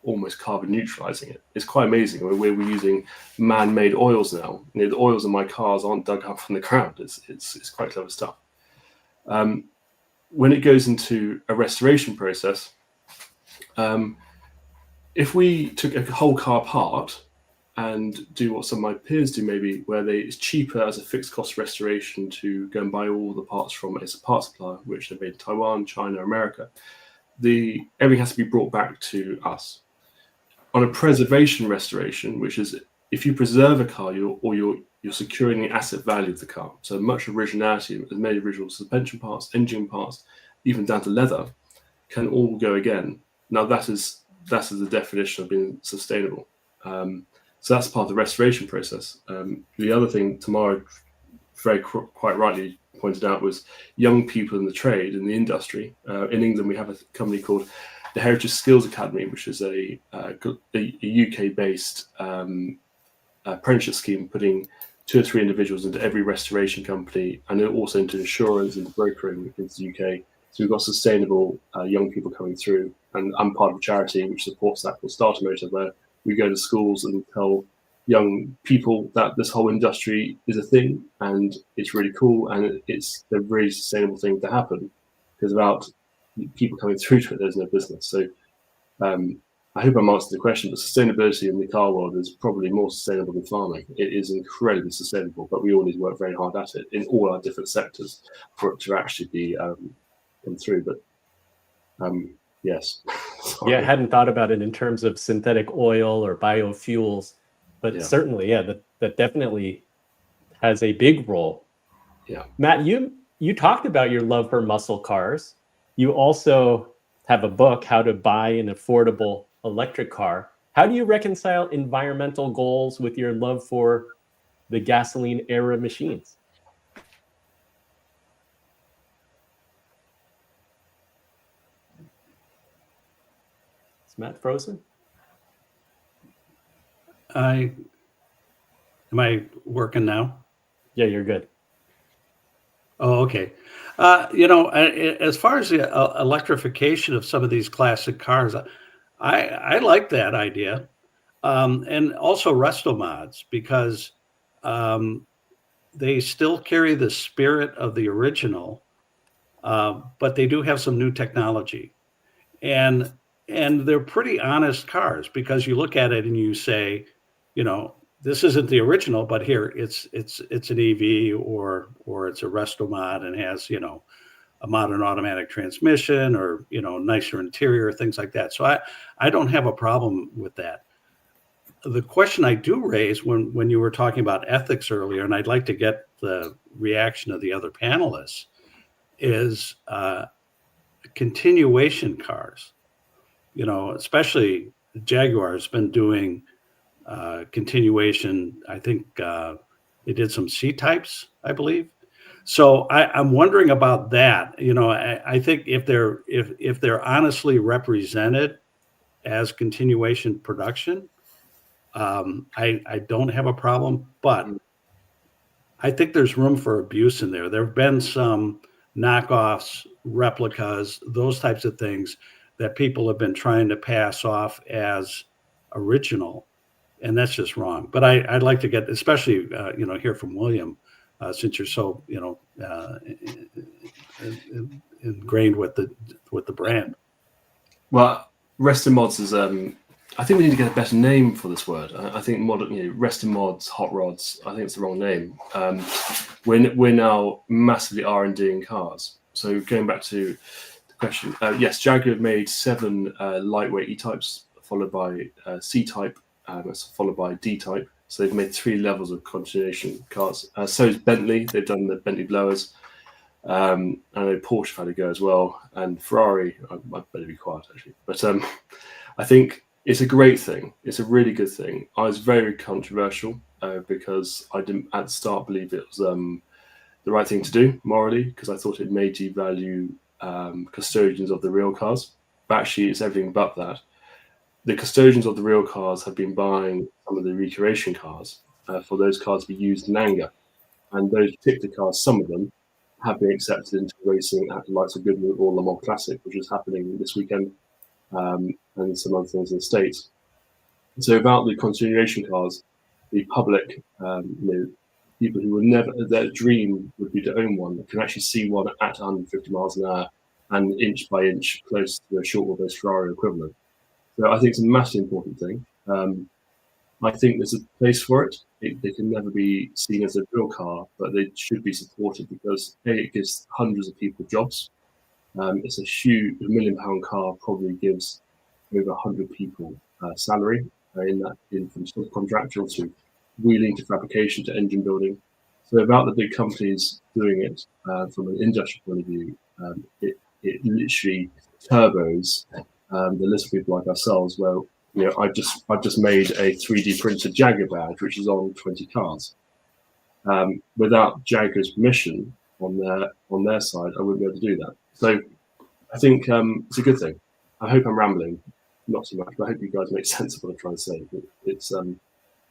almost carbon neutralizing it. It's quite amazing. We're using man-made oils now. The oils in my cars aren't dug up from the ground. It's quite clever stuff. When it goes into a restoration process, if we took a whole car apart and do what some of my peers do, maybe where it's cheaper as a fixed cost restoration to go and buy all the parts from a parts supplier, which they're made in Taiwan, China, America, everything has to be brought back to us. On a preservation restoration, which is if you preserve a car, you're securing the asset value of the car. So much originality, as many original suspension parts, engine parts, even down to leather, can all go again. Now that is the definition of being sustainable. So that's part of the restoration process. The other thing Tamara quite rightly pointed out was young people in the trade, in the industry. In England, we have a company called the Heritage Skills Academy, which is a UK-based apprenticeship scheme, putting 2 or 3 individuals into every restoration company, and also into insurance and brokering into the UK. So we've got sustainable young people coming through, and I'm part of a charity which supports that called Automotive, where we go to schools and tell young people that this whole industry is a thing and it's really cool and it's a really sustainable thing to happen, because without people coming through to it, there's no business. So I hope I'm answering the question, but sustainability in the car world is probably more sustainable than farming. It is incredibly sustainable, but we all need to work very hard at it in all our different sectors for it to actually be come through. But yes. Yeah, I hadn't thought about it in terms of synthetic oil or biofuels, but certainly, that definitely has a big role. Yeah. Matt, you talked about your love for muscle cars. You also have a book, How to Buy an Affordable Electric Car. How do you reconcile environmental goals with your love for the gasoline era machines? Is Matt frozen? Am I working now? Yeah, you're good. Oh, okay. As far as the electrification of some of these classic cars, I like that idea. And also resto mods, because they still carry the spirit of the original, but they do have some new technology. And they're pretty honest cars, because you look at it and you say, this isn't the original, but here it's an EV or it's a resto mod and has, a modern automatic transmission or, nicer interior, things like that. So I don't have a problem with that. The question I do raise when you were talking about ethics earlier, and I'd like to get the reaction of the other panelists, is continuation cars. Especially Jaguar has been doing continuation. I think They did some C types, I believe. So I'm wondering about that. You know, I think if they're honestly represented as continuation production, I don't have a problem, but I think there's room for abuse in there. There have been some knockoffs, replicas, those types of things that people have been trying to pass off as original, and that's just wrong. But I'd like to get, especially hear from William, since you're so ingrained with the brand. Well, resting mods is I think we need to get a better name for this word. I think modern, resting mods, hot rods. I think it's the wrong name. We're now massively R&D in cars. So going back to the question, yes, Jaguar made 7 lightweight E-types, followed by C-type, followed by D-type. So they've made 3 levels of continuation cars. So is Bentley. They've done the Bentley blowers. I know Porsche had to go as well, and Ferrari. I better be quiet actually, but I think it's a great thing. It's a really good thing. I was very controversial because I didn't at the start believe it was the right thing to do morally, because I thought it made you value custodians of the real cars. But actually, it's everything but that. The custodians of the real cars have been buying some of the recreation cars for those cars to be used in anger, and those particular cars, some of them, have been accepted into racing at the likes of Goodwood or Le Mans Classic, which is happening this weekend, and some other things in the States. So about the continuation cars, the public, people who would never, their dream would be to own one, can actually see one at 150 miles an hour and inch by inch close to a short wheelbase Ferrari equivalent. So I think it's a massively important thing. I think there's a place for it. They can never be seen as a real car, but they should be supported because it gives hundreds of people jobs. It's a huge £1 million car, probably gives over 100 people salary from subcontractor to wheeling to fabrication to engine building. So about the big companies doing it from an industrial point of view, it literally turbos the list of people like ourselves, where I've just made a 3D printed Jaguar badge, which is on 20 cars. Without Jaguar's permission on their side, I wouldn't be able to do that. So I think it's a good thing. I hope I'm rambling, not so much, but I hope you guys make sense of what I'm trying to say. It's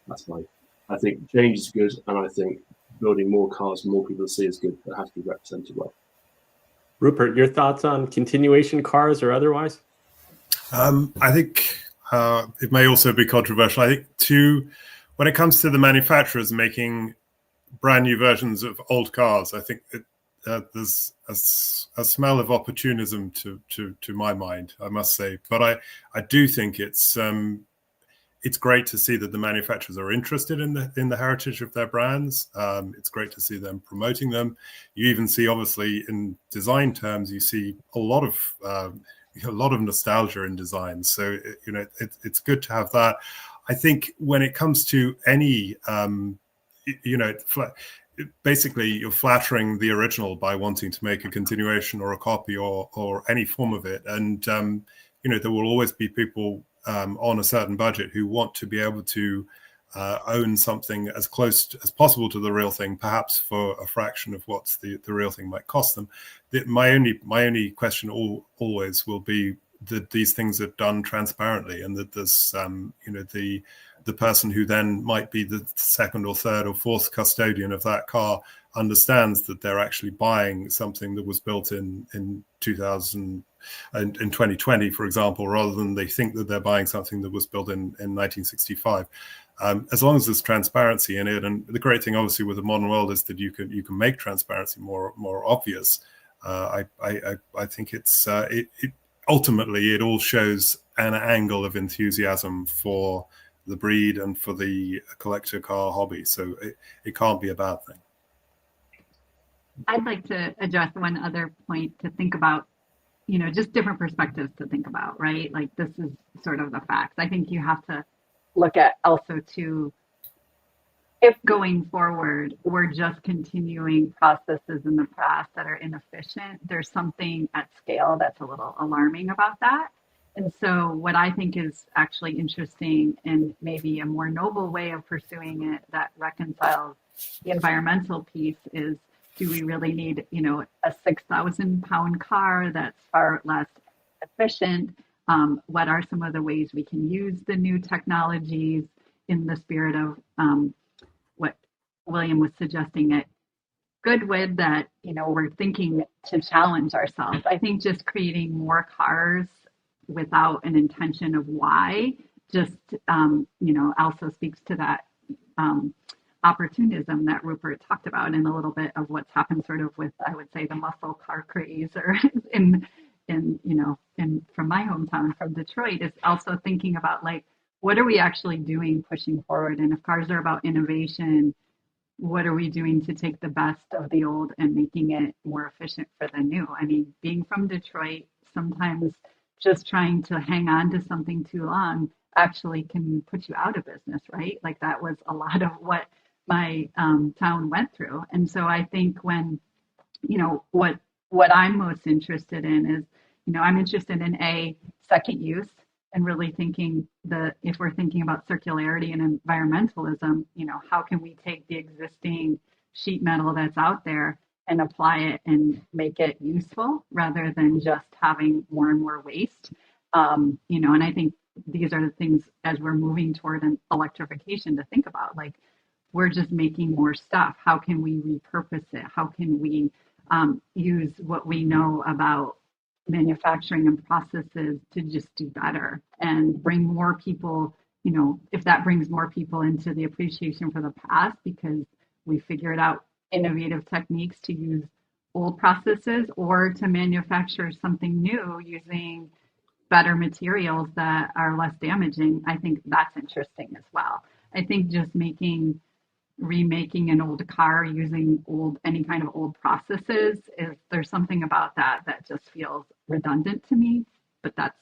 that's fine. I think change is good, and I think building more cars for more people to see is good, but it has to be represented well. Rupert, your thoughts on continuation cars or otherwise? I think it may also be controversial. I think when it comes to the manufacturers making brand new versions of old cars, I think there's a smell of opportunism to my mind, I must say. But I do think it's great to see that the manufacturers are interested in the heritage of their brands. It's great to see them promoting them. You even see, obviously, in design terms, you see a lot of nostalgia in design. So it's good to have that. I think when it comes to any basically you're flattering the original by wanting to make a continuation or a copy or any form of it, and there will always be people on a certain budget who want to be able to own something as close as possible to the real thing, perhaps for a fraction of what the real thing might cost them. My only question always will be that these things are done transparently, and that there's the person who then might be the second or third or fourth custodian of that car understands that they're actually buying something that was built in 2000 in 2020, for example, rather than they think that they're buying something that was built in 1965. As long as there's transparency in it, and the great thing, obviously, with the modern world is that you can make transparency more obvious. I think it ultimately it all shows an angle of enthusiasm for the breed and for the collector car hobby. So it can't be a bad thing. I'd like to address one other point to think about, just different perspectives to think about, right? Like, this is sort of the facts. I think you have to look at also too, if going forward, we're just continuing processes in the past that are inefficient, there's something at scale that's a little alarming about that. And so what I think is actually interesting and maybe a more noble way of pursuing it that reconciles the environmental piece is, do we really need, a 6,000-pound car that's far less efficient? What are some of the ways we can use the new technologies in the spirit of what William was suggesting at Goodwood, that, we're thinking to challenge ourselves. I think just creating more cars without an intention of why just, also speaks to that opportunism that Rupert talked about, and a little bit of what's happened sort of with, I would say, the muscle car craze, or in from my hometown, from Detroit, is also thinking about, like, what are we actually doing pushing forward? And if cars are about innovation, what are we doing to take the best of the old and making it more efficient for the new? I mean, being from Detroit, sometimes just trying to hang on to something too long actually can put you out of business, right? Like, that was a lot of what my town went through. And so I think when, what I'm most interested in is, I'm interested in second use, and really thinking if we're thinking about circularity and environmentalism, how can we take the existing sheet metal that's out there and apply it and make it useful rather than just having more and more waste? And I think these are the things, as we're moving toward an electrification, to think about, like, we're just making more stuff. How can we repurpose it? How can we use what we know about manufacturing and processes to just do better and bring more people, if that brings more people into the appreciation for the past because we figured out innovative techniques to use old processes, or to manufacture something new using better materials that are less damaging. I think that's interesting as well. I think just remaking an old car using any kind of old processes, there's something about that just feels redundant to me, but that's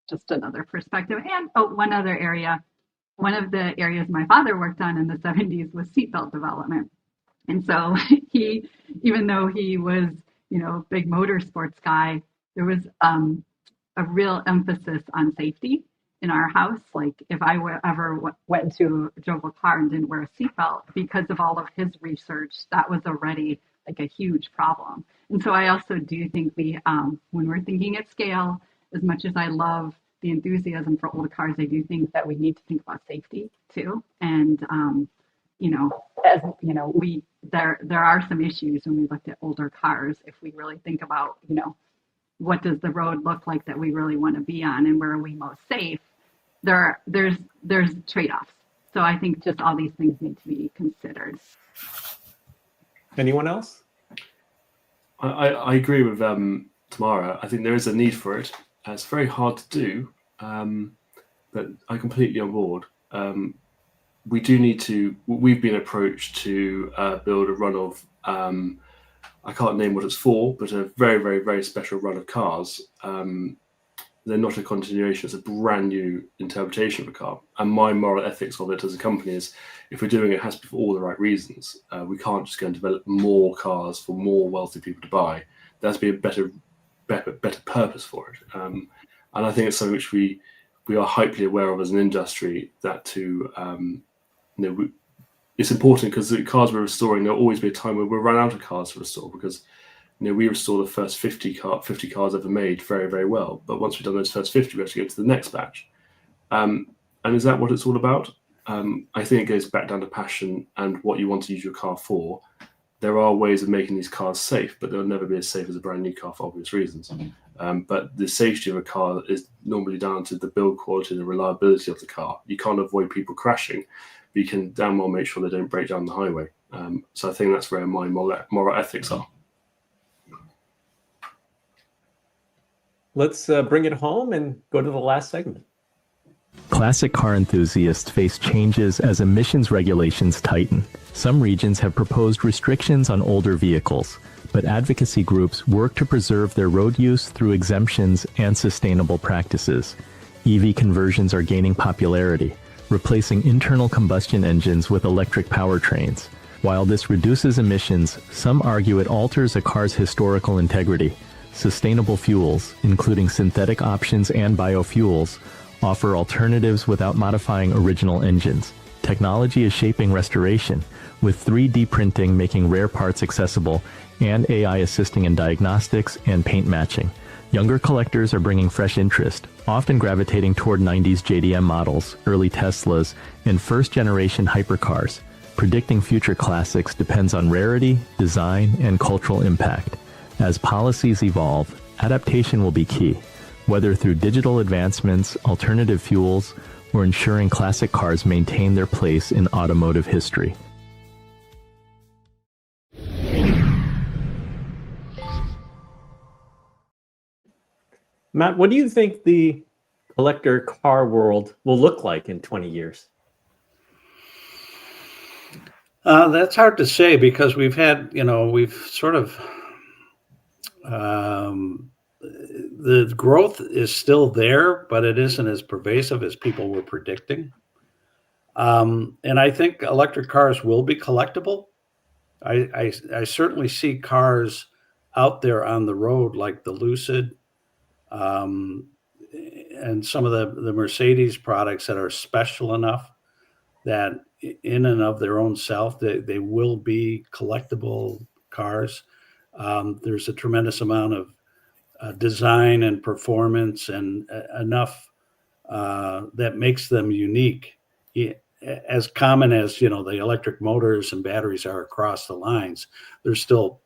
just another perspective. And one of the areas my father worked on in the 70s was seatbelt development. And so even though he was, big motorsports guy, there was a real emphasis on safety in our house. Like, if I ever drove a car and didn't wear a seatbelt, because of all of his research, that was already like a huge problem. And so I also do think when we're thinking at scale, as much as I love the enthusiasm for old cars, I do think that we need to think about safety too. And there are some issues when we looked at older cars. If we really think about, what does the road look like that we really want to be on, and where are we most safe? There's trade-offs. So I think just all these things need to be considered. Anyone else? I agree with Tamara. I think there is a need for it. It's very hard to do, but I'm completely on board. We do need to. We've been approached to build a run of. I can't name what it's for, but a very, very, very special run of cars. They're not a continuation. It's a brand new interpretation of a car. And my moral ethics of it as a company is, if we're doing it, it has to be for all the right reasons. We can't just go and develop more cars for more wealthy people to buy. There has to be a better purpose for it. And I think it's something which we are hyperly aware of as an industry, that it's important, because the cars we're restoring, there'll always be a time where we'll run out of cars to restore, because we restore the first 50 cars ever made very, very well. But once we've done those first 50, we have to go to the next batch. And is that what it's all about? I think it goes back down to passion and what you want to use your car for. There are ways of making these cars safe, but they'll never be as safe as a brand new car for obvious reasons. But the safety of a car is normally down to the build quality and the reliability of the car. You can't avoid people crashing, but you can damn well make sure they don't break down the highway. So I think that's where my moral ethics are. Let's bring it home and go to the last segment. Classic car enthusiasts face changes as emissions regulations tighten. Some regions have proposed restrictions on older vehicles, but advocacy groups work to preserve their road use through exemptions and sustainable practices. EV conversions are gaining popularity, replacing internal combustion engines with electric powertrains. While this reduces emissions, some argue it alters a car's historical integrity, Sustainable fuels, including synthetic options and biofuels, offer alternatives without modifying original engines. Technology is shaping restoration, with 3D printing making rare parts accessible and AI assisting in diagnostics and paint matching. Younger collectors are bringing fresh interest, often gravitating toward 90s JDM models, early Teslas, and first-generation hypercars. Predicting future classics depends on rarity, design, and cultural impact. As policies evolve, adaptation will be key, whether through digital advancements, alternative fuels, or ensuring classic cars maintain their place in automotive history. Matt, what do you think the collector car world will look like in 20 years? That's hard to say because we've sort of, the growth is still there, but it isn't as pervasive as people were predicting. And I think electric cars will be collectible. I certainly see cars out there on the road like the Lucid, and some of the Mercedes products that are special enough that in and of their own self, they will be collectible cars. There's a tremendous amount of design and performance and enough that makes them unique. As common as, the electric motors and batteries are across the lines, there's still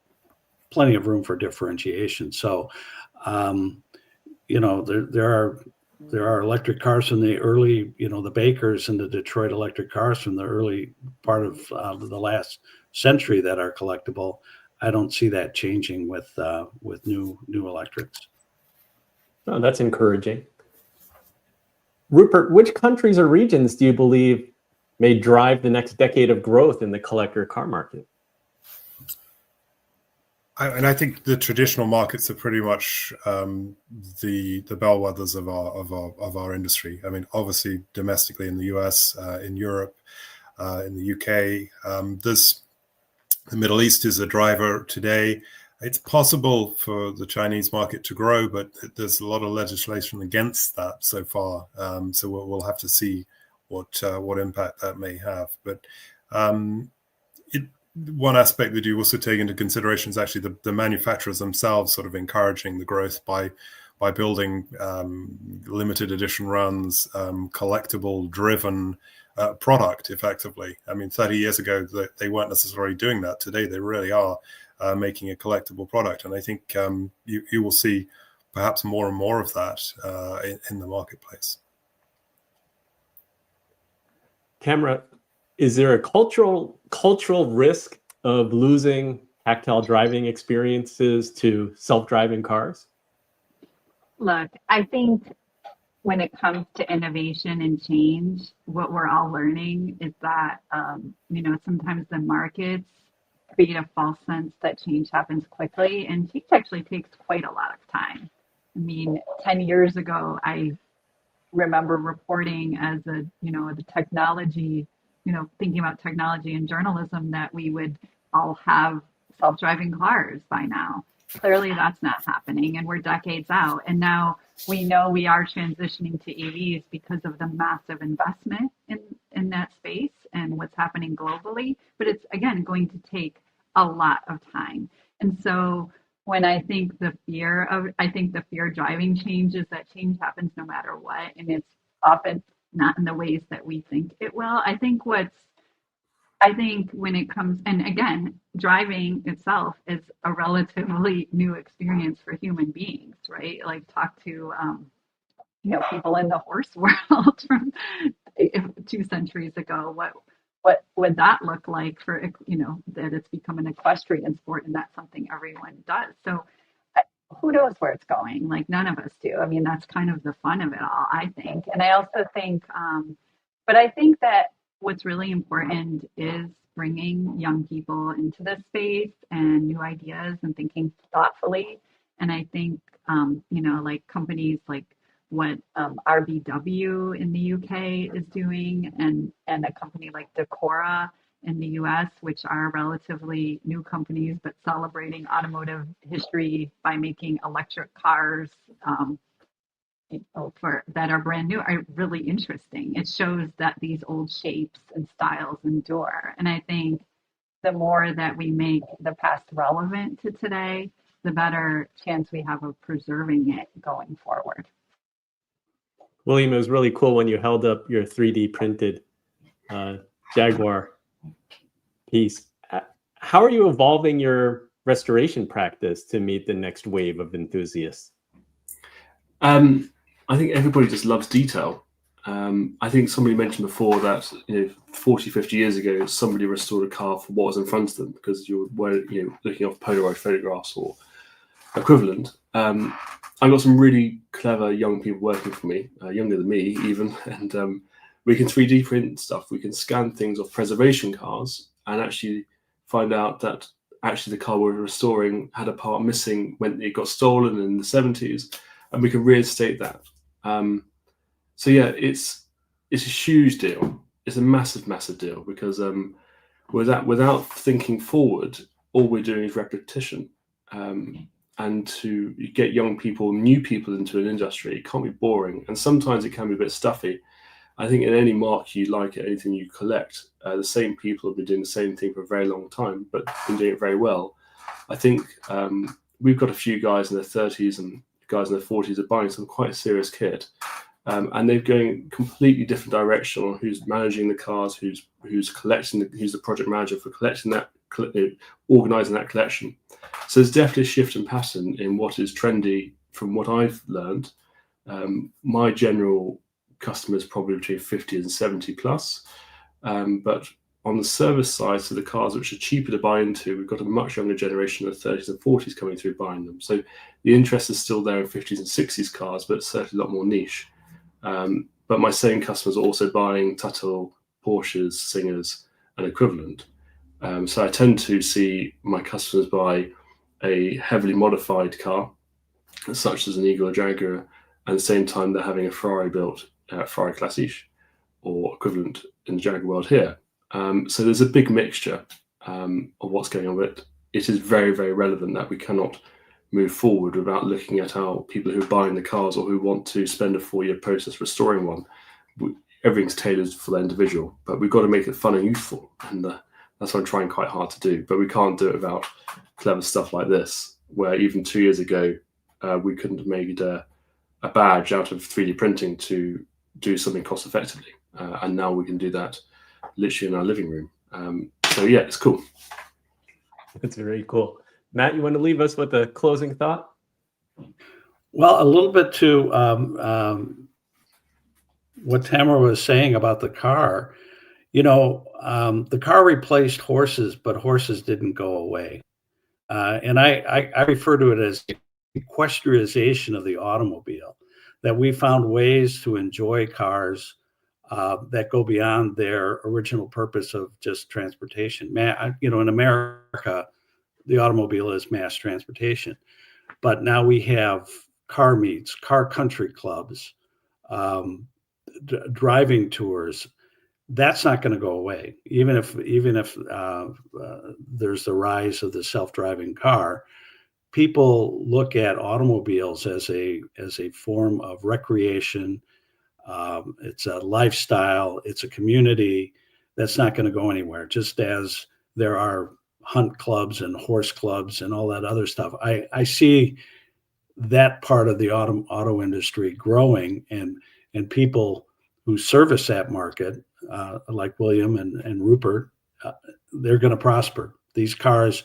plenty of room for differentiation. So, there are electric cars from the early, the Bakers and the Detroit electric cars from the early part of the last century that are collectible. I don't see that changing with new electrics. Oh, that's encouraging. Rupert, which countries or regions do you believe may drive the next decade of growth in the collector car market? I think the traditional markets are pretty much the bellwethers of our industry. I mean, obviously domestically in the US, in Europe, in the UK, the Middle East is a driver today. It's possible for the Chinese market to grow, but there's a lot of legislation against that so far. So we'll have to see what impact that may have. But one aspect that you also take into consideration is actually the manufacturers themselves sort of encouraging the growth by building limited edition runs, collectible driven product effectively. I mean, 30 years ago, they weren't necessarily doing that. Today, they really are making a collectible product. And I think you will see perhaps more and more of that in the marketplace. Tamara, is there a cultural risk of losing tactile driving experiences to self-driving cars? Look, I think when it comes to innovation and change, what we're all learning is that, sometimes the markets create a false sense that change happens quickly, and change actually takes quite a lot of time. I mean, 10 years ago, I remember reporting as the technology, thinking about technology and journalism, that we would all have self-driving cars by now. Clearly that's not happening, and we're decades out. And now we know we are transitioning to EVs because of the massive investment in that space and what's happening globally. But it's, again, going to take a lot of time. And so when I think the fear of driving change is that change happens no matter what, and it's often not in the ways that we think it will. I think when it comes, and again, driving itself is a relatively new experience for human beings, right? Like, talk to people in the horse world from 2 centuries ago. What would that look like for that it's become an equestrian sport and that's something everyone does? So who knows where it's going? Like, none of us do. I mean, that's kind of the fun of it all, I think. And I also think, but I think that what's really important is bringing young people into this space and new ideas and thinking thoughtfully. And I think, like companies like what RBW in the UK is doing, and a company like Decora in the US, which are relatively new companies, but celebrating automotive history by making electric cars that are brand new, are really interesting. It shows that these old shapes and styles endure. And I think the more that we make the past relevant to today, the better chance we have of preserving it going forward. William, it was really cool when you held up your 3D printed Jaguar piece. How are you evolving your restoration practice to meet the next wave of enthusiasts? I think everybody just loves detail. I think somebody mentioned before that 40, 50 years ago, somebody restored a car for what was in front of them because you were looking off Polaroid photographs or equivalent. I've got some really clever young people working for me, younger than me even, and we can 3D print stuff. We can scan things off preservation cars and actually find out that actually the car we're restoring had a part missing when it got stolen in the 70s, and we can reinstate that. So yeah, it's a huge deal. It's a massive deal because without thinking forward, all we're doing is repetition. And to get young people, new people into an industry, it can't be boring, and sometimes it can be a bit stuffy. I think in any market you like it, anything you collect, the same people have been doing the same thing for a very long time, but been doing it very well. I think we've got a few guys in their 30s and guys in their 40s are buying some quite serious kit, and they're going completely different direction on who's managing the cars, who's collecting, who's the project manager for collecting that, organising that collection. So there's definitely a shift in pattern in what is trendy from what I've learned. My general customer is probably between 50 and 70 plus, but on the service side, so the cars which are cheaper to buy into, we've got a much younger generation of 30s and 40s coming through buying them. So the interest is still there in 50s and 60s cars, but certainly a lot more niche. But my same customers are also buying Tuttle, Porsches, Singers, and equivalent. So I tend to see my customers buy a heavily modified car, such as an Eagle or Jaguar, and at the same time they're having a Ferrari built, Ferrari Classiche, or equivalent in the Jaguar world here. So there's a big mixture of what's going on with it. It is very, very relevant that we cannot move forward without looking at how people who are buying the cars or who want to spend a 4-year process restoring one, everything's tailored for the individual, but we've got to make it fun and useful. And that's what I'm trying quite hard to do. But we can't do it without clever stuff like this, where even 2 years ago, we couldn't have made a badge out of 3D printing to do something cost effectively. And now we can do that literally in our living room. So yeah, it's cool. It's very cool. Matt, you want to leave us with a closing thought? Well, a little bit to what Tamara was saying about the car. The car replaced horses, but horses didn't go away. And I refer to it as equestrianization of the automobile, that we found ways to enjoy cars that go beyond their original purpose of just transportation. In America, the automobile is mass transportation, but now we have car meets, car country clubs, driving tours. That's not going to go away, even if there's the rise of the self-driving car. People look at automobiles as a form of recreation. It's a lifestyle. It's a community that's not going to go anywhere. Just as there are hunt clubs and horse clubs and all that other stuff, I see that part of the auto industry growing, and people who service that market, like William and Rupert, they're going to prosper. These cars,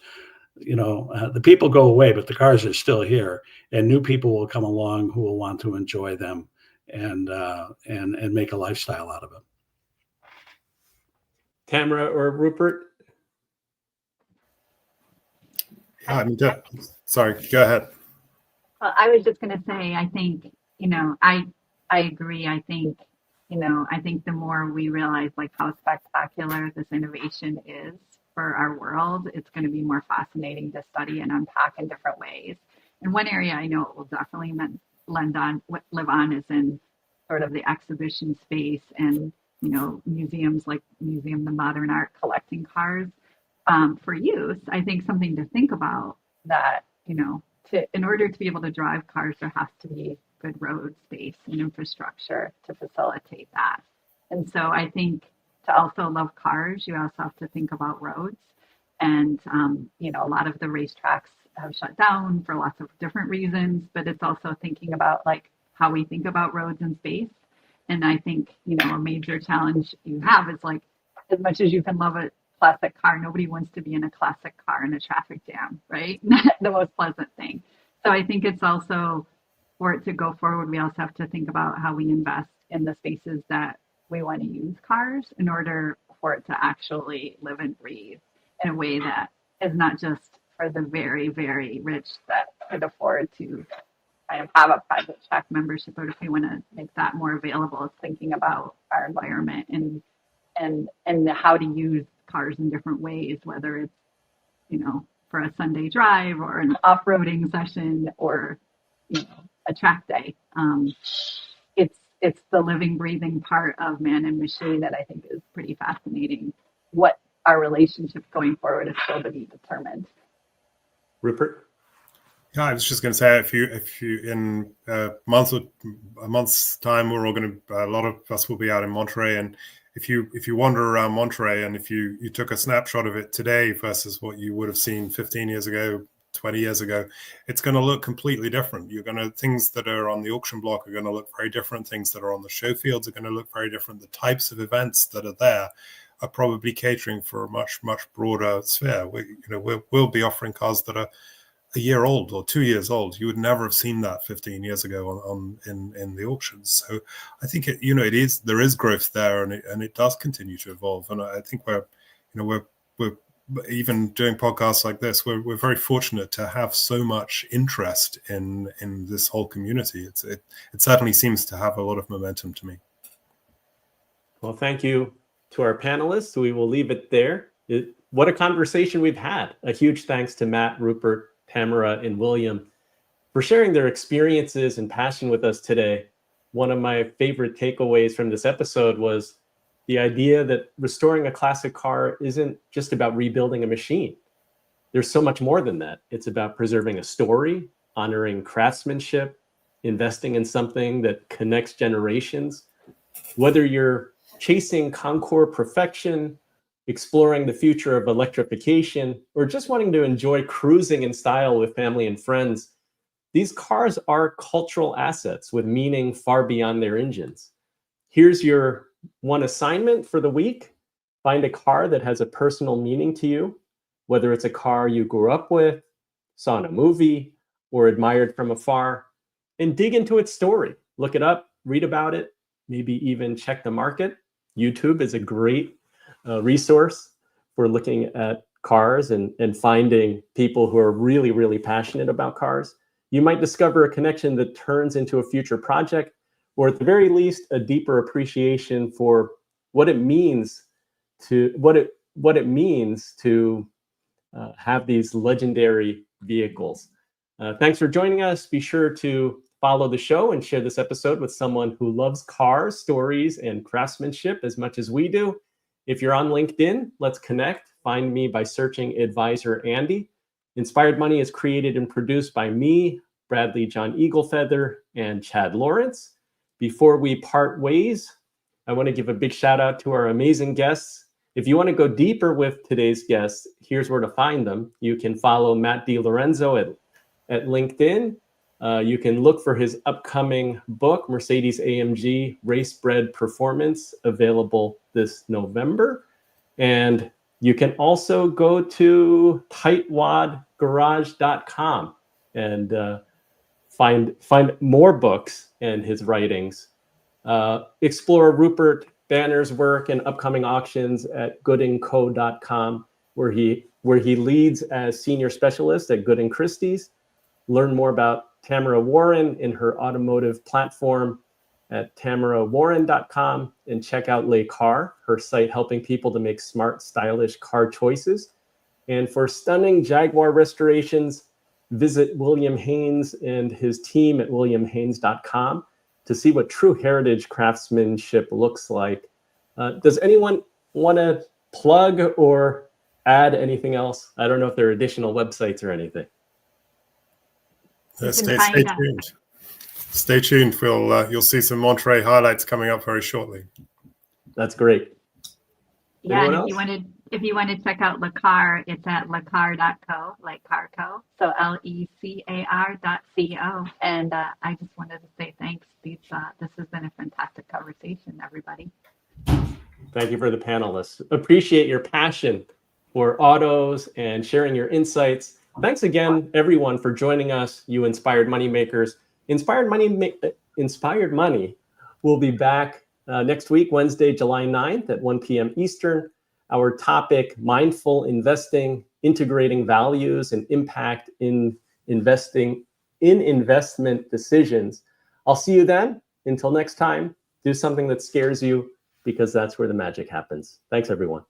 the people go away, but the cars are still here, and new people will come along who will want to enjoy them and make a lifestyle out of it. Tamara or Rupert? Sorry, go ahead. Well, I was just going to say, I think, I agree. I think the more we realize like how spectacular this innovation is for our world, it's going to be more fascinating to study and unpack in different ways. And one area I know it will definitely live on is in sort of the exhibition space and museums like Museum of Modern Art collecting cars for use. I think something to think about that, in order to be able to drive cars, there has to be good road space and infrastructure to facilitate that. And so I think to also love cars, you also have to think about roads. And, a lot of the racetracks have shut down for lots of different reasons, but it's also thinking about like how we think about roads and space. And I think, a major challenge you have is like, as much as you can love a classic car, nobody wants to be in a classic car in a traffic jam, right? Not the most pleasant thing. So I think it's also, for it to go forward, we also have to think about how we invest in the spaces that we want to use cars in order for it to actually live and breathe in a way that is not just for the very, very rich that could afford to kind of have a private track membership, but if we want to make that more available, it's thinking about our environment and how to use cars in different ways, whether it's, for a Sunday drive or an off-roading session or, a track day. It's the living, breathing part of man and machine that I think is pretty fascinating. What our relationship going forward is still to be determined. Rupert? Yeah, I was just going to say, if you in a month's time, we're all going to, a lot of us will be out in Monterey, and if you wander around Monterey and if you took a snapshot of it today versus what you would have seen 15 years ago, 20 years ago, it's going to look completely different. Things that are on the auction block are going to look very different. Things that are on the show fields are going to look very different. The types of events that are there are probably catering for a much, much broader sphere. We'll be offering cars that are a year old or 2 years old. You would never have seen that 15 years ago in the auctions. So I think there is growth there, and it does continue to evolve. And I think we're even doing podcasts like this, we're very fortunate to have so much interest in this whole community. It certainly seems to have a lot of momentum to me. Well, thank you to our panelists. We will leave it there. What a conversation we've had. A huge thanks to Matt, Rupert, Tamara, and William for sharing their experiences and passion with us today. One of my favorite takeaways from this episode was the idea that restoring a classic car isn't just about rebuilding a machine. There's so much more than that. It's about preserving a story, honoring craftsmanship, investing in something that connects generations. Whether you're chasing Concours perfection, exploring the future of electrification, or just wanting to enjoy cruising in style with family and friends, these cars are cultural assets with meaning far beyond their engines. Here's your one assignment for the week. Find a car that has a personal meaning to you, whether it's a car you grew up with, saw in a movie, or admired from afar, and dig into its story. Look it up, read about it, maybe even check the market. YouTube is a great resource for looking at cars and finding people who are really, really passionate about cars. You might discover a connection that turns into a future project, or at the very least, a deeper appreciation for what it means to have these legendary vehicles. Thanks for joining us. Be sure to follow the show and share this episode with someone who loves cars, stories, and craftsmanship as much as we do. If you're on LinkedIn, let's connect. Find me by searching Advisor Andy. Inspired Money is created and produced by me, Bradley John Eaglefeather, and Chad Lawrence. Before we part ways, I want to give a big shout out to our amazing guests. If you want to go deeper with today's guests, here's where to find them. You can follow Matt DeLorenzo at LinkedIn. You can look for his upcoming book, Mercedes-AMG Race-Bred Performance, available this November. And you can also go to tightwadgarage.com and find more books and his writings. Explore Rupert Banner's work and upcoming auctions at goodandco.com, where he leads as senior specialist at Good & Christie's. Learn more about Tamara Warren in her automotive platform at tamarawarren.com, and check out Le Car, her site helping people to make smart, stylish car choices. And for stunning Jaguar restorations, visit William Heynes and his team at williamheynes.com to see what true heritage craftsmanship looks like. Does anyone want to plug or add anything else? I don't know if there are additional websites or anything. Stay tuned. Stay tuned. You'll see some Monterey highlights coming up very shortly. That's great. Yeah, and if you want to check out LeCar, it's at lecar.co, like Carco. So LECAR.co. And I just wanted to say thanks. This has been a fantastic conversation, everybody. Thank you for the panelists. Appreciate your passion for autos and sharing your insights. Thanks again, everyone, for joining us, you inspired money makers. Inspired Money will be back next week, Wednesday, July 9th at 1 p.m. Eastern. Our topic, mindful investing, integrating values and impact in investing in investment decisions. I'll see you then. Until next time, do something that scares you, because that's where the magic happens. Thanks, everyone.